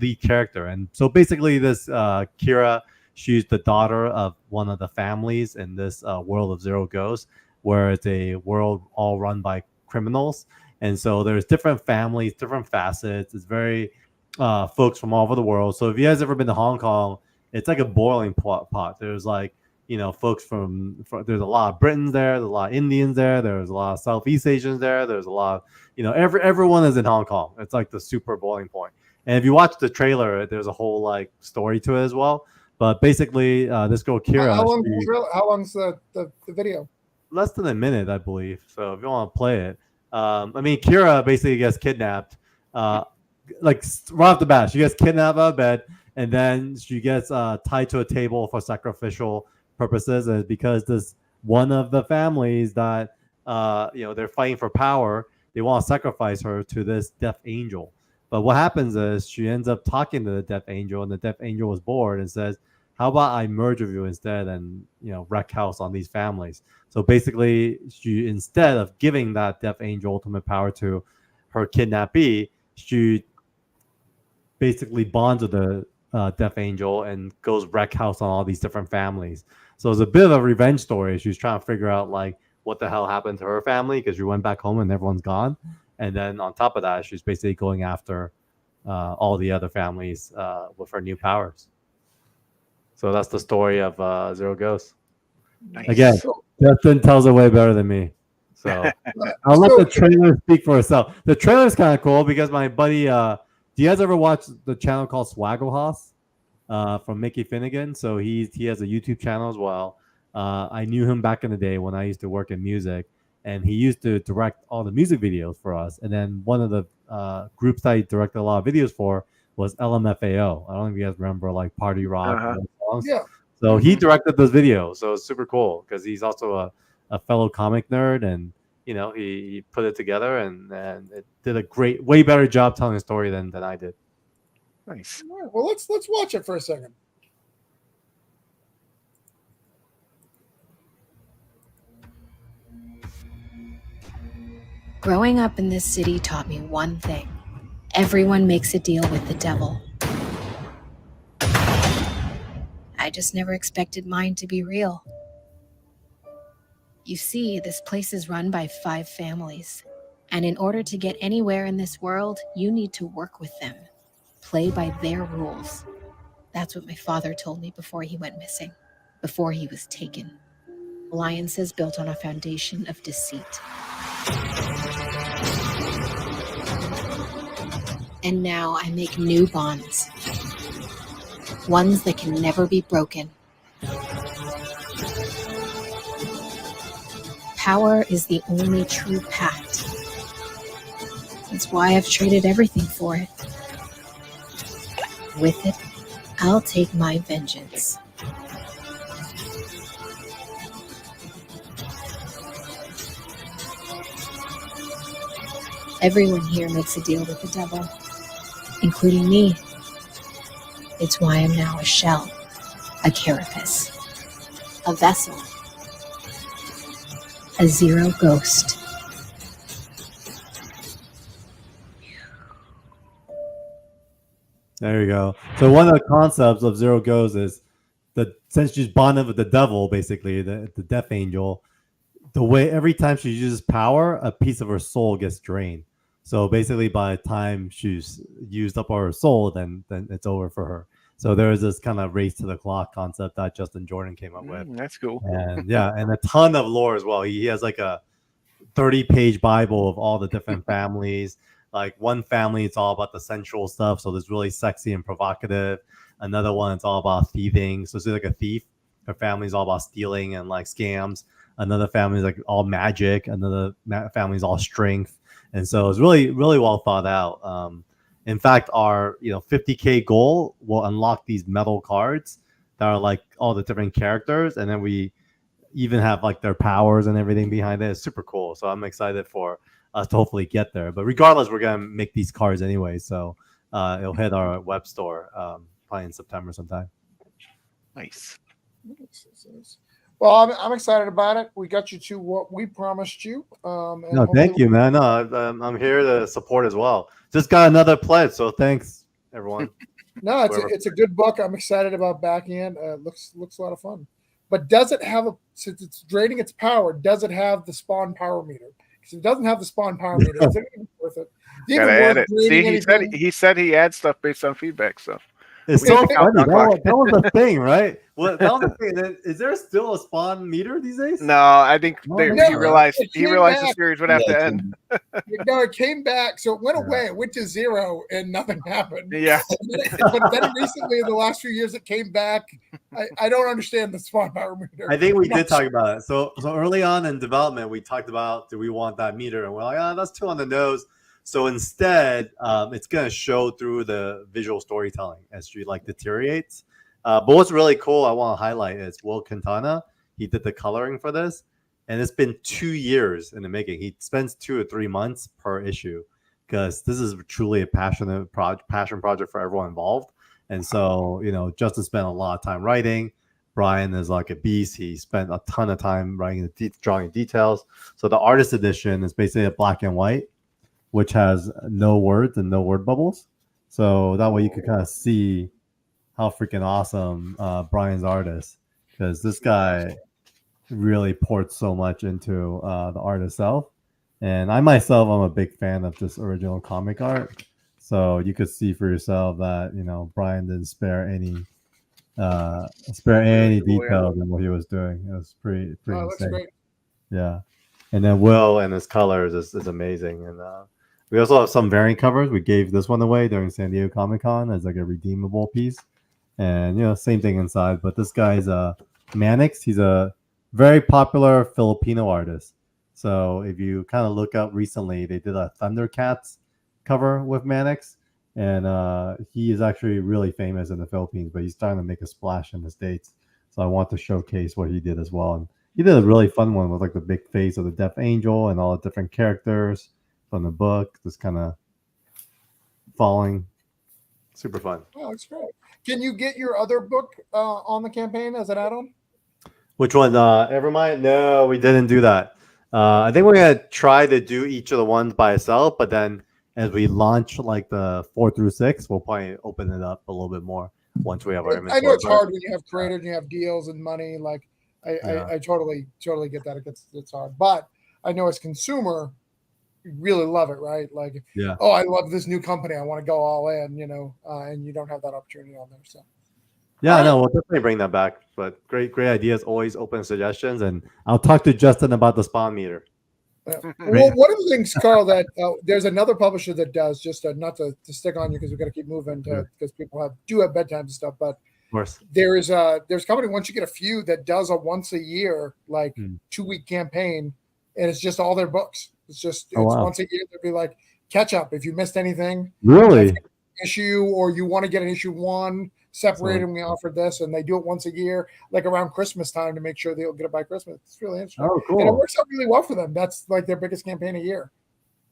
lead character. And so basically, this Kira, she's the daughter of one of the families in this world of Zero Ghosts, where it's a world all run by criminals. And so there's different families, different facets. It's very folks from all over the world. So if you guys ever been to Hong Kong, it's like a boiling pot. There's like, folks from there's a lot of Britons there, there's a lot of Indians there's a lot of Southeast Asians there's a lot of, everyone is in Hong Kong. It's like the super boiling point. And if you watch the trailer, there's a whole like story to it as well. But basically, this girl Kira, How long's the video? Less than a minute, I believe. So if you want to play it, Kira basically gets kidnapped. Like right off the bat, she gets kidnapped out of bed, and then she gets tied to a table for sacrificial purposes, and because this one of the families that they're fighting for power, they want to sacrifice her to this death angel. But what happens is she ends up talking to the death angel, and the death angel was bored and says, how about I merge with you instead and wreck house on these families? So basically, she, instead of giving that death angel ultimate power to her kidnappee, she basically bonds with the death angel and goes wreck house on all these different families. So it's a bit of a revenge story. She's trying to figure out like what the hell happened to her family because she went back home and everyone's gone. And then on top of that, she's basically going after all the other families with her new powers. So that's the story of Zero Ghosts. Nice. Again, Justin tells it way better than me. So I'll let the trailer speak for itself. The trailer is kind of cool because my buddy, do you guys ever watch the channel called Swaggle from Mickey Finnegan? So he has a YouTube channel as well. I knew him back in the day when I used to work in music, and he used to direct all the music videos for us. And then one of the groups that he directed a lot of videos for was LMFAO. I don't know if you guys remember like Party Rock songs. Yeah. So he directed those videos. So it's super cool because he's also a fellow comic nerd, and he put it together and it did a great, way better job telling a story than I did. Nice. All right, well, let's watch it for a second. Growing up in this city taught me one thing. Everyone makes a deal with the devil. I just never expected mine to be real. You see, this place is run by 5 families. And in order to get anywhere in this world, you need to work with them. Play by their rules. That's what my father told me before he went missing, before he was taken. Alliances built on a foundation of deceit. And now I make new bonds. Ones that can never be broken. Power is the only true pact. That's why I've traded everything for it. With it, I'll take my vengeance. Everyone here makes a deal with the devil, including me. It's why I'm now a shell, a carapace, a vessel, a zero ghost. There you go. So one of the concepts of Zero Ghosts is that since she's bonded with the devil, basically the death angel, the way every time she uses power, a piece of her soul gets drained. So basically, by the time she's used up all her soul, then it's over for her. So there is this kind of race to the clock concept that Justin Jordan came up with. That's cool. And yeah, and a ton of lore as well. He has like a 30-page Bible of all the different families. Like one family, it's all about the sensual stuff, so it's really sexy and provocative. Another one, it's all about thieving, so it's like a thief. Her family's all about stealing and like scams. Another family is like all magic. Another family is all strength, and so it's really, really well thought out. In fact, our 50K goal will unlock these metal cards that are like all the different characters, and then we even have like their powers and everything behind it. It's super cool. So I'm excited for us to hopefully get there. But regardless, we're gonna make these cards anyway. So it'll hit our web store probably in September sometime. Nice. Well, I'm excited about it. We got you to what we promised you. No, thank you, man. No, I'm here to support as well. Just got another pledge, so thanks, everyone. No, it's a good book. I'm excited about backing it. Looks a lot of fun. But does it have since it's draining its power? Does it have the spawn power meter? Because if it doesn't have the spawn power meter, is it even worth it? Gotta add it. See, he said he adds stuff based on feedback. So it's so funny. That was the thing, right? Well, that was the thing. Is there still a spawn meter these days? No, I think he realized the series would have to end. No, it came back, so it went away. It went to 0, and nothing happened. Yeah, but then recently, in the last few years, it came back. I don't understand the spawn power meter. I think we did talk about it. So early on in development, we talked about, do we want that meter? And we're like, that's too on the nose. So instead, it's going to show through the visual storytelling as she like deteriorates. But what's really cool, I want to highlight is Will Quintana. He did the coloring for this, and it's been 2 years in the making. He spends 2 or 3 months per issue because this is truly a passion project for everyone involved. And so, Justin spent a lot of time writing. Brian is like a beast. He spent a ton of time writing drawing details. So the artist edition is basically a black and white, which has no words and no word bubbles. So that way you could kind of see how freaking awesome Brian's art is, because this guy really poured so much into the art itself. And I myself, I'm a big fan of just original comic art. So you could see for yourself that, Brian didn't spare any details in what he was doing. It was pretty insane. Great. Yeah. And then Will and his colors is amazing. And we also have some variant covers. We gave this one away during San Diego Comic-Con as like a redeemable piece. And, same thing inside. But this guy's Mannix. He's a very popular Filipino artist. So if you kind of look up recently, they did a Thundercats cover with Mannix. And he is actually really famous in the Philippines, but he's starting to make a splash in the States. So I want to showcase what he did as well. And he did a really fun one with like the big face of the Death Angel and all the different characters from the book, just kind of falling. Super fun. Oh, that's great. Can you get your other book on the campaign as an add-on? Which one? Evermind? No, we didn't do that. I think we're gonna try to do each of the ones by itself, but then as we launch like the 4 through 6, we'll probably open it up a little bit more once we have our inventory. I know it's hard when you have creators and you have deals and money. Like I totally get that. It's hard, but I know as consumer, you really love it, right? Like, yeah. Oh, I love this new company. I want to go all in, and you don't have that opportunity on there. So, yeah, I know. We'll definitely bring that back. But great ideas. Always open suggestions, and I'll talk to Justin about the spawn meter. Yeah. Well, one of the things, Carl, that there's another publisher that does, just not to stick on you because we've got to keep moving because people do have bedtimes and stuff, but of course there's a company, once you get a few, that does a once a year 2-week campaign, and it's just all their books. It's once a year. They'll be like catch up if you missed anything. Really? Issue, or you want to get an issue 1 separated, and we offered this, and they do it once a year, like around Christmas time, to make sure they'll get it by Christmas. It's really interesting. Oh, cool. And it works out really well for them. That's like their biggest campaign a year.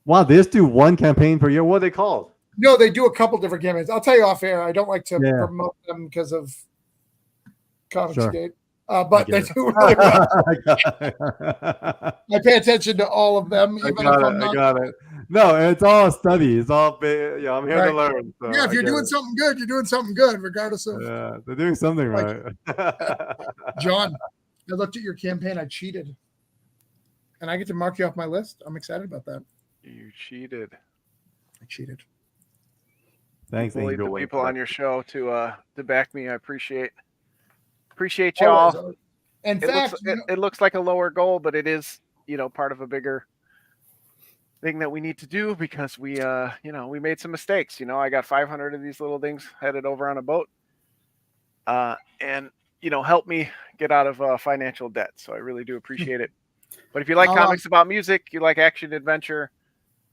Wow, they just do one campaign per year. What are they called? No, they do a couple different campaigns. I'll tell you off air. I don't like to promote them because of Comicsgate. But they do really well. I pay attention to all of them. I got it. No, it's all a study. It's all big. I'm here to learn. So if you're doing something good, you're doing something good, regardless of. Yeah, they're doing something right. John, I looked at your campaign. I cheated, and I get to mark you off my list. I'm excited about that. You cheated. I cheated. Thanks, bullied Angel. the Waiting people for on that. your show to back me. I appreciate Always, y'all. always. In It looks fact, it looks like a lower goal, but it is, part of a bigger thing that we need to do because we we made some mistakes. I got 500 of these little things headed over on a boat, and help me get out of financial debt. So I really do appreciate it. But if you like I'll, comics about music, you like action adventure,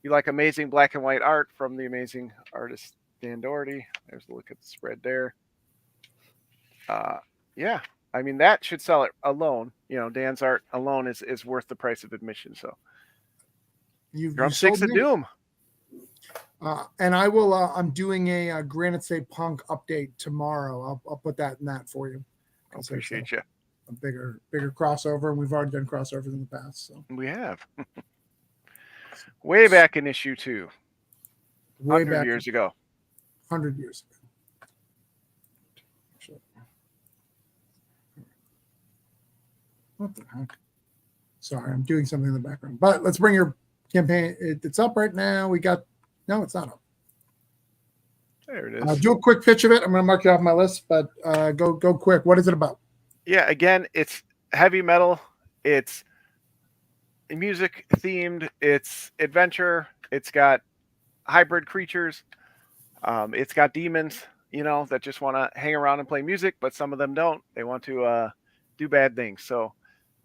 you like amazing black and white art from the amazing artist Dan Doherty. There's a look at the spread there. Yeah, I mean that should sell it alone. Dan's art alone is worth the price of admission. So you Drumsticks sold of me. Doom. And I will. I'm doing a Granite State Punk update tomorrow. I'll put that in that for you. I appreciate you. A bigger crossover, and we've already done crossovers in the past. So We have. Way back in issue 2. way 100 back years ago. 100 years ago. What the heck? Sorry, I'm doing something in the background. But let's bring your campaign. It's up right now. No, it's not up. There it is. Do a quick pitch of it. I'm going to mark you off my list, but go quick. What is it about? Yeah, again, it's heavy metal. It's music themed. It's adventure. It's got hybrid creatures. It's got demons, that just want to hang around and play music, but some of them don't. They want to do bad things. So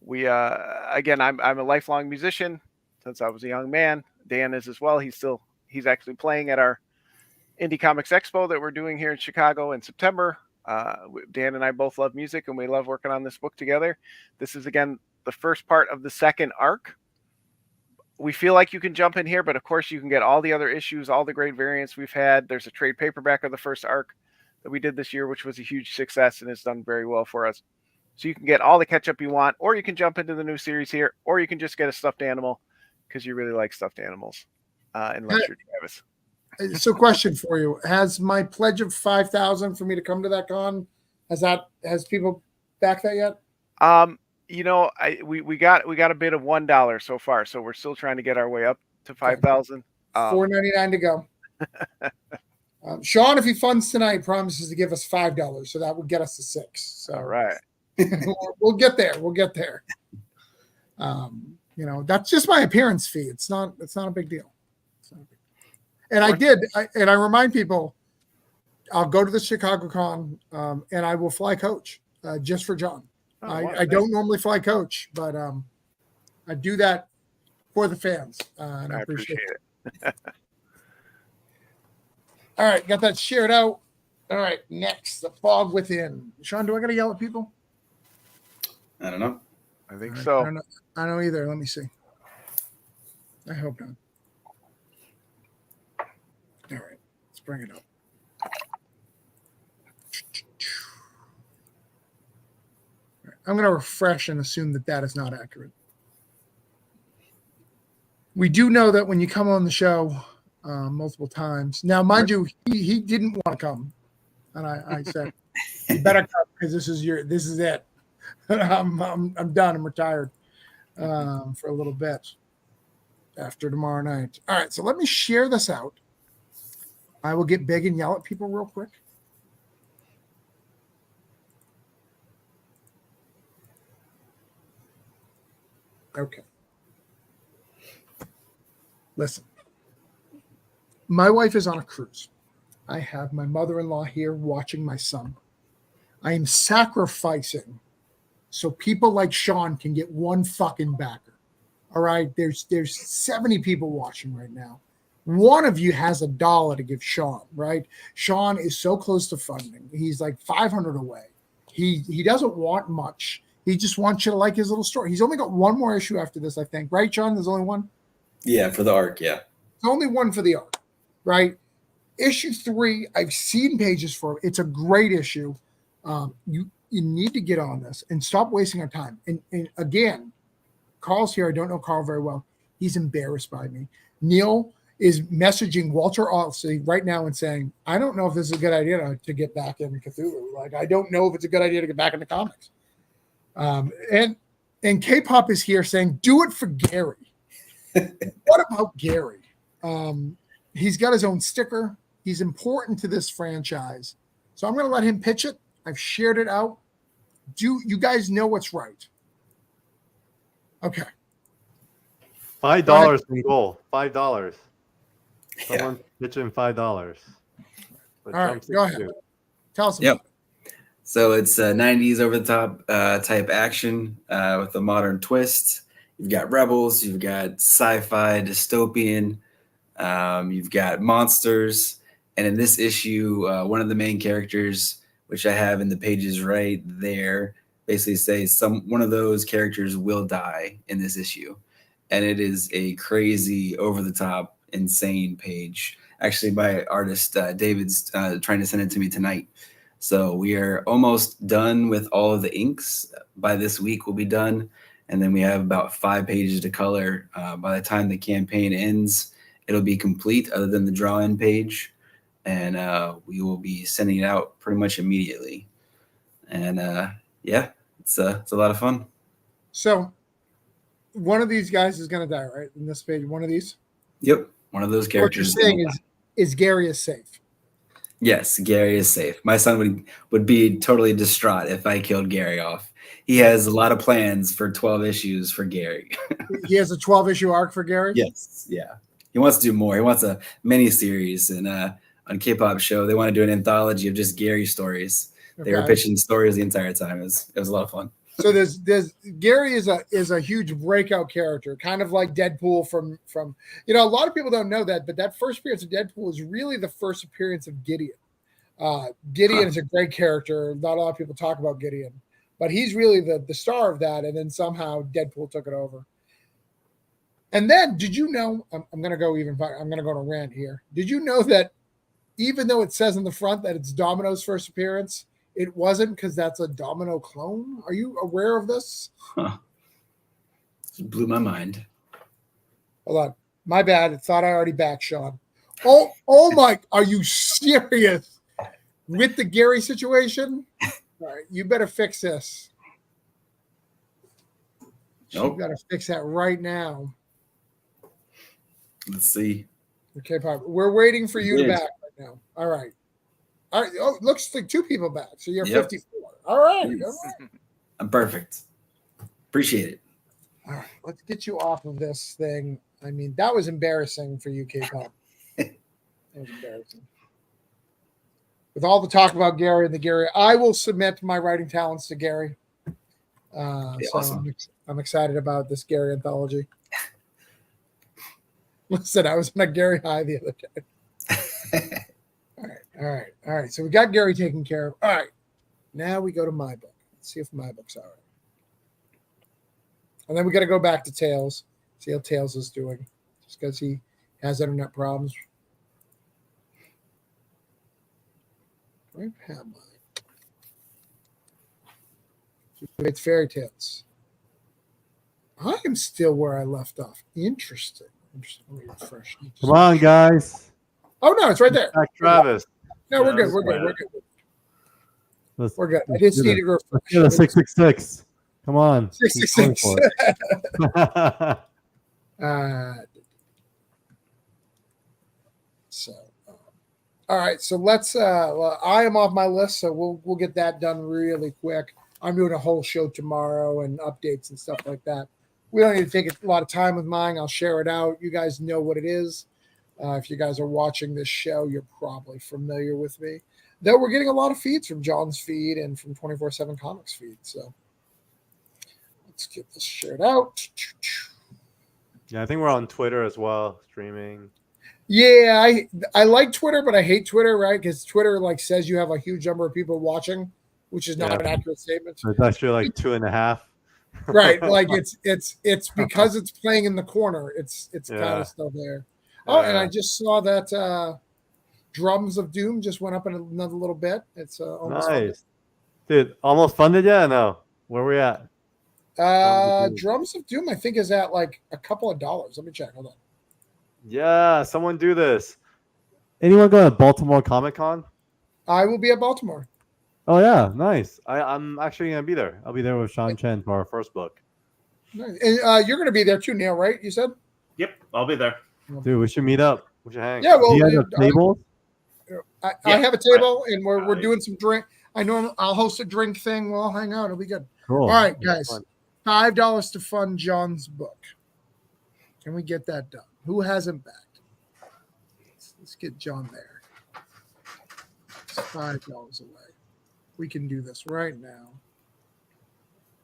we, again, I'm a lifelong musician since I was a young man. Dan is as well. He's actually playing at our Indie Comics Expo that we're doing here in Chicago in September. Dan and I both love music, and we love working on this book together. This is, again, the first part of the second arc. We feel like you can jump in here, but of course you can get all the other issues, all the great variants we've had. There's a trade paperback of the first arc that we did this year, which was a huge success and has done very well for us. So you can get all the catch up you want, or you can jump into the new series here, or you can just get a stuffed animal because you really like stuffed animals. Unless you're Travis. So, question for you: has my pledge of 5,000 for me to come to that con? Has people backed that yet? We got a bid of $1 so far, so we're still trying to get our way up to 5,000. $4.99 to go. Sean, if he funds tonight, promises to give us $5, so that would get us to 6. So all right, we'll get there. We'll get there. That's just my appearance fee. It's not a big deal. And I remind people, I'll go to the Chicago Con, and I will fly coach just for John. I don't normally fly coach, but I do that for the fans. And I appreciate it. All right, got that shared out. All right, next, The Fog Within. Sean, do I got to yell at people? I don't know. I think so. I don't either. Let me see. I hope not. All right, let's bring it up. I'm going to refresh and assume that is not accurate. We do know that when you come on the show multiple times. Now, mind you, he didn't want to come, and I said, "You better come because this is it. I'm done. I'm retired for a little bit after tomorrow night." All right, so let me share this out. I will get big and yell at people real quick. Okay. Listen. My wife is on a cruise. I have my mother-in-law here watching my son. I am sacrificing so people like Sean can get one fucking backer. All right? There's 70 people watching right now. One of you has $1 to give Sean, right? Sean is so close to funding. He's like 500 away. He doesn't want much. He just wants you to like his little story. He's only got one more issue after this, I think. Right, Sean? There's only one? Yeah, for the arc, yeah. There's only one for the arc, right? Issue 3, I've seen pages for it. It's a great issue. You need to get on this and stop wasting our time. And again, Carl's here. I don't know Carl very well. He's embarrassed by me. Neil is messaging Walter Alsey right now and saying, I don't know if this is a good idea to get back in Cthulhu. Like, I don't know if it's a good idea to get back into comics. And K-pop is here saying, do it for Gary. What about Gary? He's got his own sticker. He's important to this franchise. So I'm going to let him pitch it. I've shared it out. Do you guys know what's right? Okay. $5 from goal. $5. Someone pitching $5. All right, go ahead. Tell us about it. So it's 90s over the top type action with a modern twist. You've got rebels, you've got sci-fi, dystopian, you've got monsters, and in this issue, one of the main characters, which I have in the pages right there, basically says one of those characters will die in this issue, and it is a crazy, over-the-top, insane page. Actually, my artist David's trying to send it to me tonight. So we are almost done with all of the inks. By this week, we'll be done. And then we have about 5 pages to color. By the time the campaign ends, it'll be complete other than the draw-in page. And we will be sending it out pretty much immediately. And it's a lot of fun. So one of these guys is going to die, right? In this page, one of these? Yep. One of those characters. What you're saying is Gary is safe. Yes, Gary is safe. My son would be totally distraught if I killed Gary off. He has a lot of plans for 12 issues for Gary. He has a 12-issue arc for Gary? Yes, yeah. He wants to do more. He wants a mini series, and on K-pop show, they want to do an anthology of just Gary stories. Okay. They were pitching stories the entire time. It was a lot of fun. So there's Gary is a huge breakout character, kind of like Deadpool from a lot of people don't know that, but that first appearance of Deadpool is really the first appearance of Gideon. Gideon is a great character. Not a lot of people talk about Gideon, but he's really the star of that. And then somehow Deadpool took it over. And then, did you know? I'm going to go on a rant here. Did you know that even though it says in the front that it's Domino's first appearance, it wasn't, because that's a Domino clone? Are you aware of this? Huh. It blew my mind. Hold on. My bad. I thought I already backed Sean. Oh my, are you serious with the Gary situation? All right, you better fix this. Nope. You got to fix that right now. Let's see. Okay, Pop. We're waiting for you to back right now. All right. All right. Oh, looks like 2 people back. So you're 54. All right. Yes. All right. I'm perfect. Appreciate it. All right. Let's get you off of this thing. I mean, that was embarrassing for you, K-Pop. That was embarrassing. With all the talk about Gary and the Gary, I will submit my writing talents to Gary. Awesome. I'm excited about this Gary anthology. Listen, I was on a Gary high the other day. All right. So we got Gary taken care of. All right. Now we go to my book. Let's see if my book's all right. And then we got to go back to Tails. See how Tails is doing. Just because he has internet problems. Where am I? It's Fairy Tales. I am still where I left off. Interesting. Let me refresh. Come on, guys. Oh, no, it's right there. Back Travis. No, we're good. We're good. We're good. I just needed to refresh. Let's get a 666. Come on. 666. All right. So let's. I am off my list, so we'll get that done really quick. I'm doing a whole show tomorrow and updates and stuff like that. We don't need to take a lot of time with mine. I'll share it out. You guys know what it is. If you guys are watching this show, you're probably familiar with me. Though we're getting a lot of feeds from John's feed and from 24/7 Comics feed. So let's get this shared out. Yeah, I think we're on Twitter as well, streaming. Yeah, I like Twitter, but I hate Twitter, right? Because Twitter says you have a huge number of people watching, which is not an accurate statement. So it's actually 2.5. Right, it's because it's playing in the corner. It's kind of still there. Oh, and I just saw that Drums of Doom just went up in another little bit. It's almost nice, dude. Almost funded yet? No, where we at? Drums of Doom, I think, is at a couple of dollars. Let me check. Hold on. Yeah, someone do this. Anyone go to Baltimore Comic Con? I will be at Baltimore. Oh yeah, nice. I'm actually gonna be there. I'll be there with Sean Chen for our first book. Nice. And you're gonna be there too, Neil, right? You said? Yep, I'll be there. Dude, we should meet up. We should hang. Yeah, well, do you guys have tables? I Yeah. have a table, and we're doing some drink. I'll host a drink thing. We'll all hang out. It'll be good. Cool. All right, That's guys. fun. $5 to fund John's book. Can we get that done? Who hasn't backed? Let's get John there. It's $5 away. We can do this right now.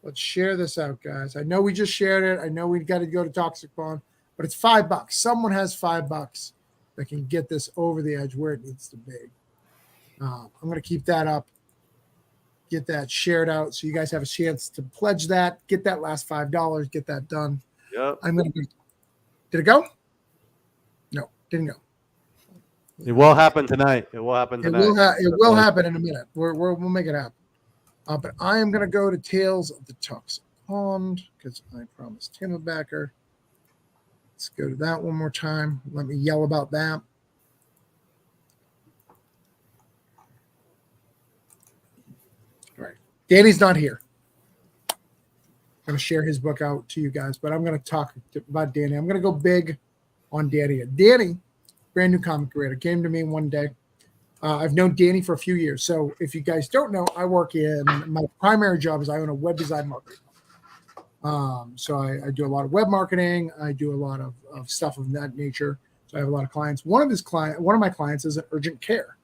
Let's share this out, guys. I know we just shared it. I know we've got to go to Toxic Pond, but it's $5. Someone has $5 that can get this over the edge where it needs to be. I'm going to keep that up, get that shared out so you guys have a chance to pledge that, get that last $5, get that done. Yep. I'm going to. Did it go? No, didn't go. It will happen tonight. It will happen tonight. It will happen in a minute. We'll make it happen. But I am going to go to Tales of the Toxic Pond because I promised him a backer. Let's go to that one more time. Let me yell about that. All right. Danny's not here. I'm going to share his book out to you guys, but I'm going to talk about Danny. I'm going to go big on Danny. Danny, brand new comic creator, came to me one day. I've known Danny for a few years. So if you guys don't know, I work in my primary job is I own a web design marketing. So I do a lot of web marketing. I do a lot of stuff of that nature. So I have a lot of clients. One of my clients is an urgent care.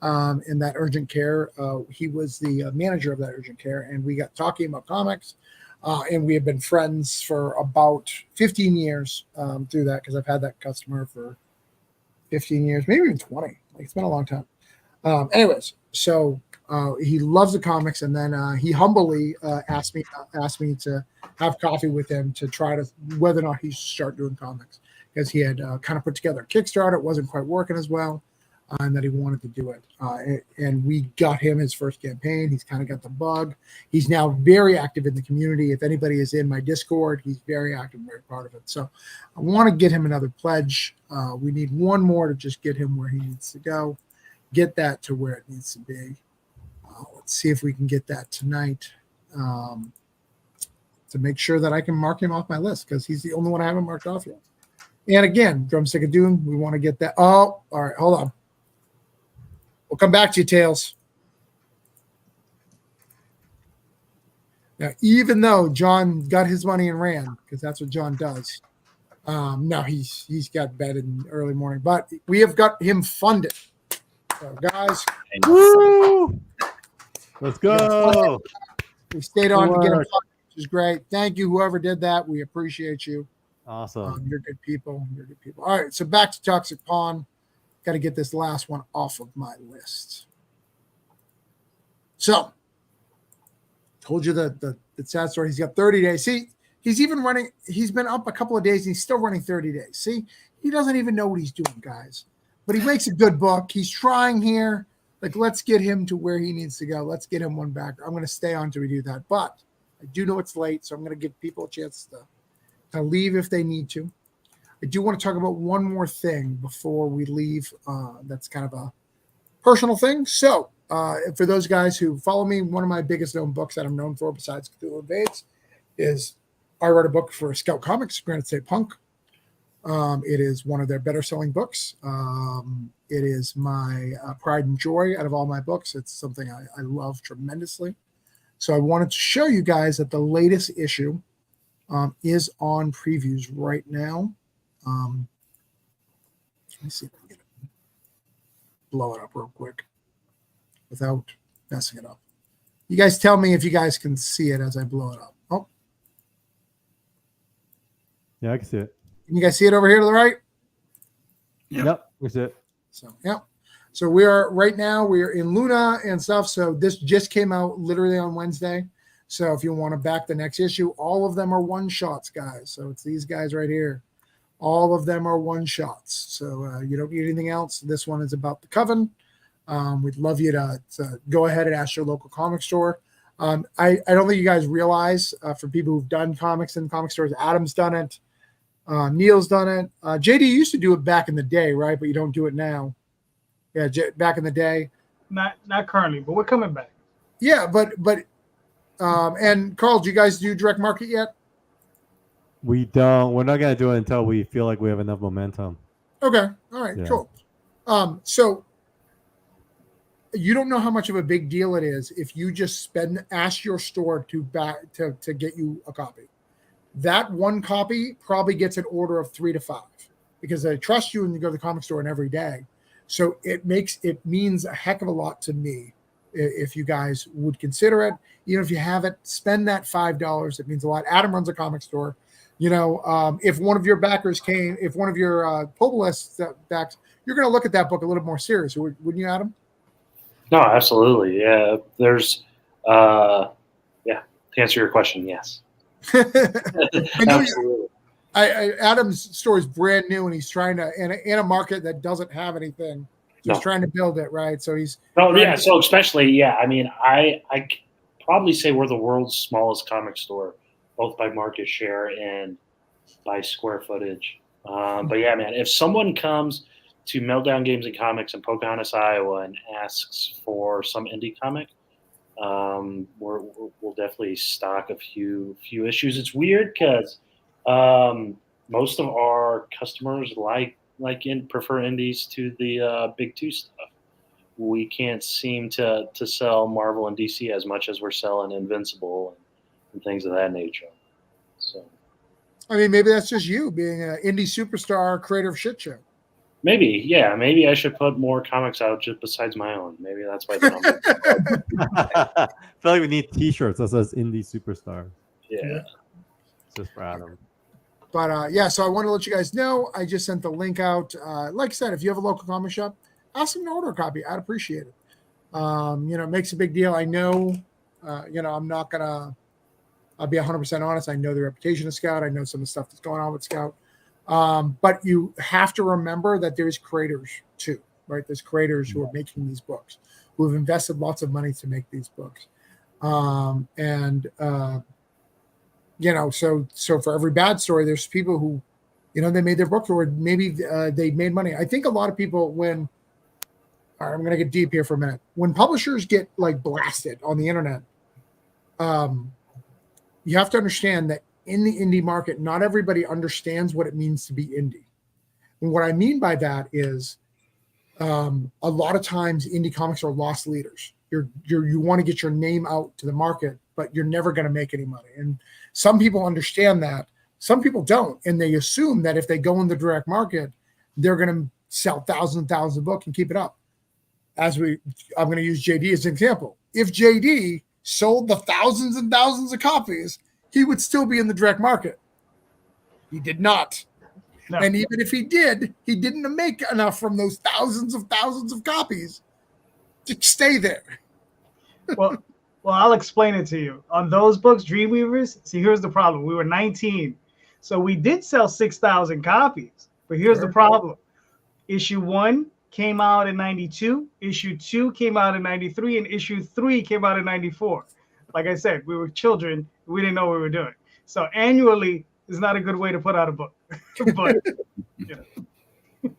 In that urgent care, he was the manager of that urgent care, and we got talking about comics. And we have been friends for about 15 years through that because I've had that customer for 15 years, maybe even 20. Like, it's been a long time. Anyways, so he loves the comics, and then he humbly asked me to have coffee with him to try to whether or not he should start doing comics because he had kind of put together a Kickstarter. It wasn't quite working as well, and that he wanted to do it. And we got him his first campaign. He's kind of got the bug. He's now very active in the community. If anybody is in my Discord, he's very active, very part of it. So I want to get him another pledge. We need one more to just get him where he needs to go. Get that to where it needs to be. Let's see if we can get that tonight to make sure that I can mark him off my list because he's the only one I haven't marked off yet. And again, Drumstick of Doom, we want to get that. Oh, all right, hold on. We'll come back to you, Tails. Now, even though John got his money and ran, because that's what John does, no, he's got bed in the early morning, but we have got him funded. So, guys, Woo! Let's go. We stayed on to get him funded, which is great. Thank you, whoever did that. We appreciate you. Awesome. You're good people. You're good people. All right, so back to Toxic Pond. Got to get this last one off of my list. So, told you the sad story. He's got 30 days. See, he's even running. He's been up a couple of days, and he's still running 30 days. See, he doesn't even know what he's doing, guys. But he makes a good book. He's trying here. Like, let's get him to where he needs to go. Let's get him one back. I'm going to stay on till we do that. But I do know it's late, so I'm going to give people a chance to leave if they need to. I do want to talk about one more thing before we leave. That's kind of a personal thing. So for those guys who follow me, one of my biggest known books that I'm known for besides Cthulhu Invades is I wrote a book for Scout Comics, Granite State Punk. It is one of their better selling books. It is my pride and joy out of all my books. It's something I love tremendously. So I wanted to show you guys that the latest issue is on previews right now. Let me see if I can blow it up real quick without messing it up. You guys tell me if you guys can see it as I blow it up. Oh, Yeah, I can see it. can you guys see it over here to the right? Yep, we see it. So, yeah. So we are right now, we are in Luna and stuff. So this just came out literally on Wednesday. So if you want to back the next issue, all of them are one shots, guys. So it's these guys right here. All of them are one shots. So you don't need anything else. This one is about the Coven. We'd love you to go ahead and ask your local comic store. I don't think you guys realize for people who've done comics in comic stores, Adam's done it. Neil's done it. JD used to do it back in the day, right? But you don't do it now. Yeah, back in the day. Not currently, but we're coming back. Yeah, but and Carl, do you guys do direct market yet? We don't. We're not gonna do it until we feel like we have enough momentum. Okay. All right. Yeah. Cool. So you don't know how much of a big deal it is if you just ask your store to get you a copy. That one copy probably gets an order of 3 to 5 because they trust you and you go to the comic store and every day. So it means a heck of a lot to me if you guys would consider it. Even if you haven't, spend that $5. It means a lot. Adam runs a comic store. If one of your backers if one of your pull lists backs, you're going to look at that book a little more serious, wouldn't you, Adam? No, absolutely. Yeah. There's, to answer your question, yes. I know Adam's store is brand new and he's trying to, in a market that doesn't have anything. So he's trying to build it, right? So he's. So especially, I mean, I probably say we're the world's smallest comic store, both by market share and by square footage. But yeah, man, if someone comes to Meltdown Games and Comics in Pocahontas, Iowa, and asks for some indie comic, we'll definitely stock a few issues. It's weird because most of our customers prefer indies to the big two stuff. We can't seem to sell Marvel and DC as much as we're selling Invincible and things of that nature. So, I mean, maybe that's just you being an indie superstar creator of shit show. Maybe I should put more comics out just besides my own. Maybe that's why the number. I feel like we need T-shirts that says Indie Superstar. Yeah. Just for Adam. But so I want to let you guys know, I just sent the link out. Like I said, if you have a local comic shop, ask them to order a copy. I'd appreciate it. It makes a big deal. I know, I'm not going to, I'll be 100% honest. I know the reputation of Scout. I know some of the stuff that's going on with Scout. But you have to remember that there's creators too, right? There's creators who are making these books, who have invested lots of money to make these books. So for every bad story, there's people who, they made their book or maybe they made money. I think a lot of people all right, I'm going to get deep here for a minute. When publishers get like blasted on the internet, you have to understand that in the indie market, not everybody understands what it means to be indie. And what I mean by that is a lot of times indie comics are lost leaders. You want to get your name out to the market, but you're never going to make any money. And some people understand that. Some people don't. And they assume that if they go in the direct market, they're going to sell thousands and thousands of books and keep it up. I'm going to use JD as an example. If JD sold the thousands and thousands of copies, he would still be in the direct market. He did not. No. And even if he did, he didn't make enough from those thousands of copies to stay there. Well, I'll explain it to you. On those books, Dreamweavers, see, here's the problem. We were 19. So we did sell 6,000 copies. But here's the problem. Issue 1 came out in 92. Issue 2 came out in 93. And issue 3 came out in 94. Like I said, we were children. We didn't know what we were doing. So annually is not a good way to put out a book. But,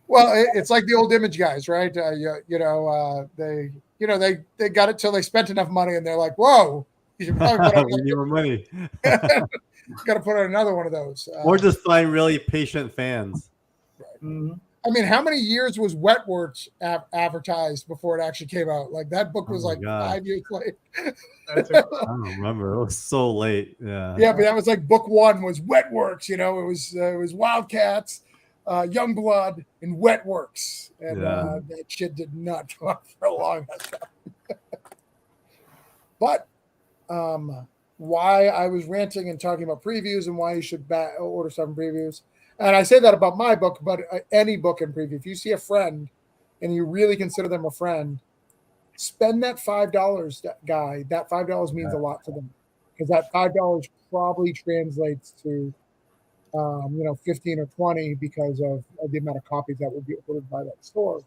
Well, it's like the old Image guys, right? They got it till they spent enough money, and they're like, "Whoa, you should probably put out we need more money." Got to put out another one of those. Or just find really patient fans. Right. Mm-hmm. I mean, how many years was Wetworks advertised before it actually came out? Like that book was 5 years late. I don't remember. It was so late. Yeah. Yeah, but that was like book 1 was Wetworks. It was Wildcats, Youngblood, and Wetworks, and that shit did not go on for a long time. But why I was ranting and talking about previews and why you should order 7 previews. And I say that about my book, but any book in preview. If you see a friend and you really consider them a friend, spend that $5, guy. That $5 means a lot to them because that $5 probably translates to, 15 or 20 because of the amount of copies that will be ordered by that store.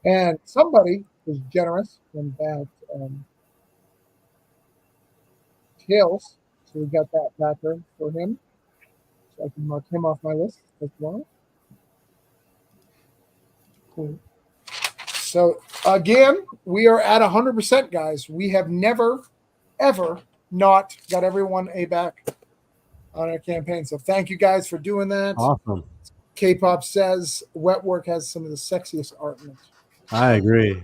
And somebody was generous in that Tails. So we got that pattern for him. So I can mark him off my list as well. Cool. So again, we are at 100%, guys. We have never, ever not got everyone a back on our campaign. So thank you guys for doing that. Awesome. K-pop says Wetwork has some of the sexiest art in it. I agree.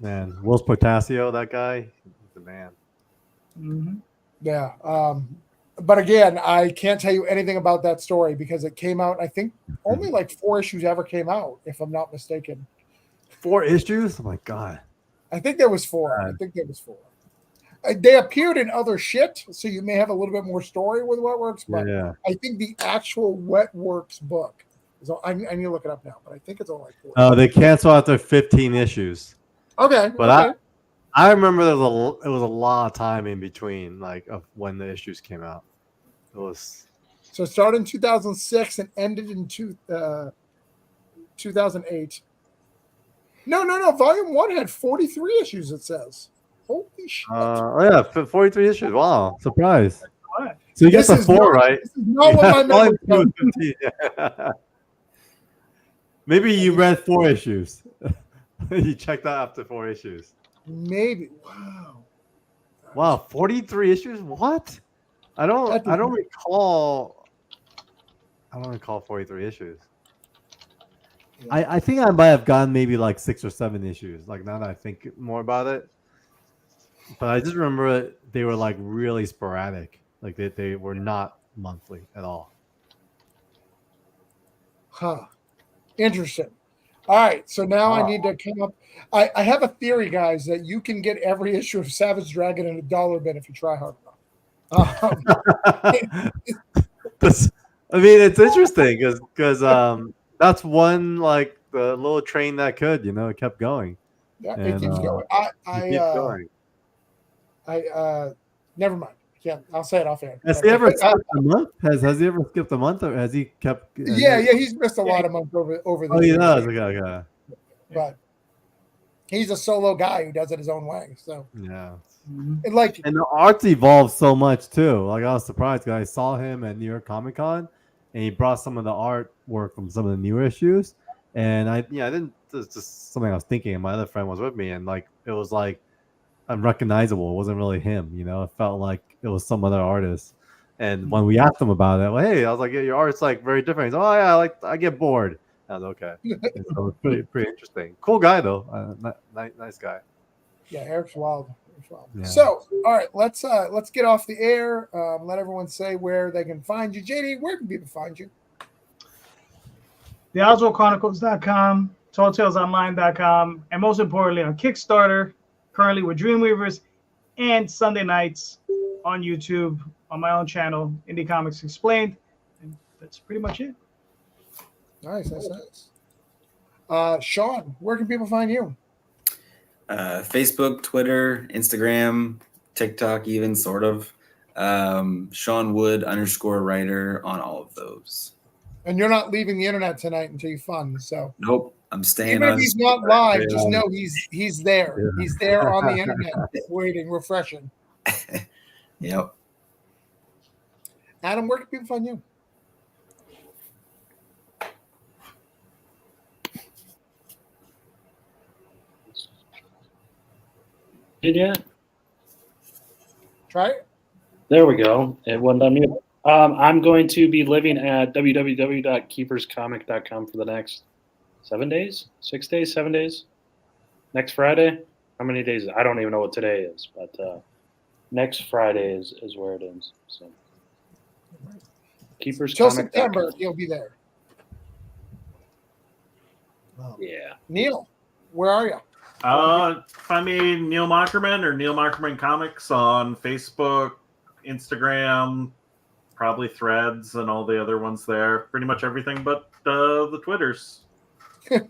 Man, Will's Portasio, that guy, he's the man. Mm-hmm. Yeah. But again, I can't tell you anything about that story because it came out, I think, only like 4 issues ever came out, if I'm not mistaken. 4 issues? Oh my god. I think there was 4. I think there was 4. They appeared in other shit, so you may have a little bit more story with Wetworks, but Yeah. I think the actual Wetworks book is. I need to look it up now, but I think it's only like 4. They canceled after 15 issues. Okay, But okay. I remember it was a lot of time in between, like of when the issues came out. It was So it started in 2006 and ended in 2008. No. Volume 1 had 43 issues, it says. Holy shit. 43 issues. Wow, surprise. What? So you get the is 4 not- right. This is not what my memory Volume 2 tells is 15, yeah. Maybe you read 4 issues. You checked out after 4 issues. Maybe. Wow. Wow, 43 issues? What? I don't recall 43 issues. Yeah. I think I might have gotten maybe like 6 or 7 issues. Like now that I think more about it. But I just remember they were like really sporadic. Like they were not monthly at all. Huh. Interesting. All right. So now I need to come up. I have a theory, guys, that you can get every issue of Savage Dragon in $1 bin if you try hard enough. I mean, it's interesting because that's one like the little train that could, it kept going. Yeah, And, it keeps going. it keeps going. Never mind. Yeah, I'll say it off air. Has he ever skipped a month? Has he ever skipped a month, or has he kept? Yeah, he's missed a lot of months over the Oh, he years. does. Okay. But he's a solo guy who does it his own way. So Yeah. Mm-hmm. And the art's evolved so much too. Like I was surprised because I saw him at New York Comic Con, and he brought some of the artwork from some of the newer issues. And I didn't. It's just something I was thinking. And my other friend was with me, and like it was like unrecognizable. It wasn't really him. It felt like it was some other artist. And when we asked him about it, well, hey, I was like, yeah, your art's like very different. He's, oh yeah, I get bored. I was okay. And so it was pretty interesting. Cool guy though. Nice guy. yeah, Eric's wild. Yeah. So all right, let's get off the air. Let everyone say where they can find you. JD, where can people find you? TheOswaldChronicles.com, TallTalesOnline.com, and most importantly on Kickstarter, currently with Dreamweavers, and Sunday nights on YouTube on my own channel, Indie Comics Explained. And that's pretty much it. Nice. Sean, where can people find you? Facebook, Twitter, Instagram, TikTok, even sort of. Sean Wood _writer on all of those. And you're not leaving the internet tonight until you fund. So Nope, I'm staying. even if he's not live, just Yeah. know he's there. Yeah. He's there on the internet, waiting, refreshing. Yep. Adam, where can people find you? Yeah. Try it. There we go. It wasn't on mute. I'm going to be living at www.keeperscomic.com for the next 7 days, 6 days, 7 days. Next Friday. How many days? I don't even know what today is, but next Friday is where it is. So Till keeperscomic.com. September, you'll be there. Yeah. Neil, where are you? Find me Neil Mockerman or Neil Mockerman Comics on Facebook, Instagram, probably Threads, and all the other ones there. Pretty much everything but the Twitters. How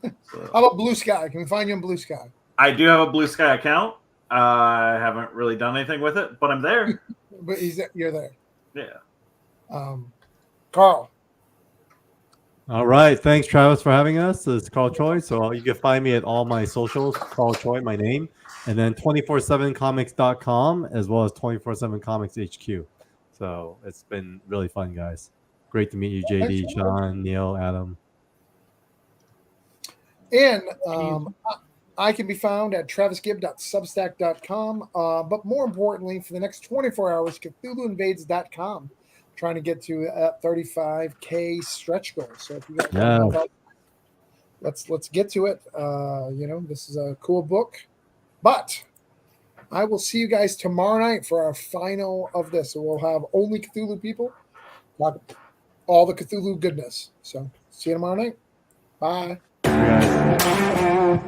about Blue Sky? Can we find you on Blue Sky? I do have a Blue Sky account. I haven't really done anything with it, but I'm there. But you're there. Yeah. Carl. All right. Thanks, Travis, for having us. It's Carl Choi. So you can find me at all my socials, Carl Choi, my name, and then 247comics.com as well as 247 Comics HQ. So it's been really fun, guys. Great to meet you, JD, Sean, Neil, Adam. And I can be found at travisgibb.substack.com. But more importantly, for the next 24 hours, CthulhuInvades.com. trying to get to 35K stretch goal. So if you guys Yeah. want to help, let's get to it. This is a cool book, but I will see you guys tomorrow night for our final of this. So we'll have only Cthulhu people talk all the Cthulhu goodness. So see you tomorrow night. Bye. You guys.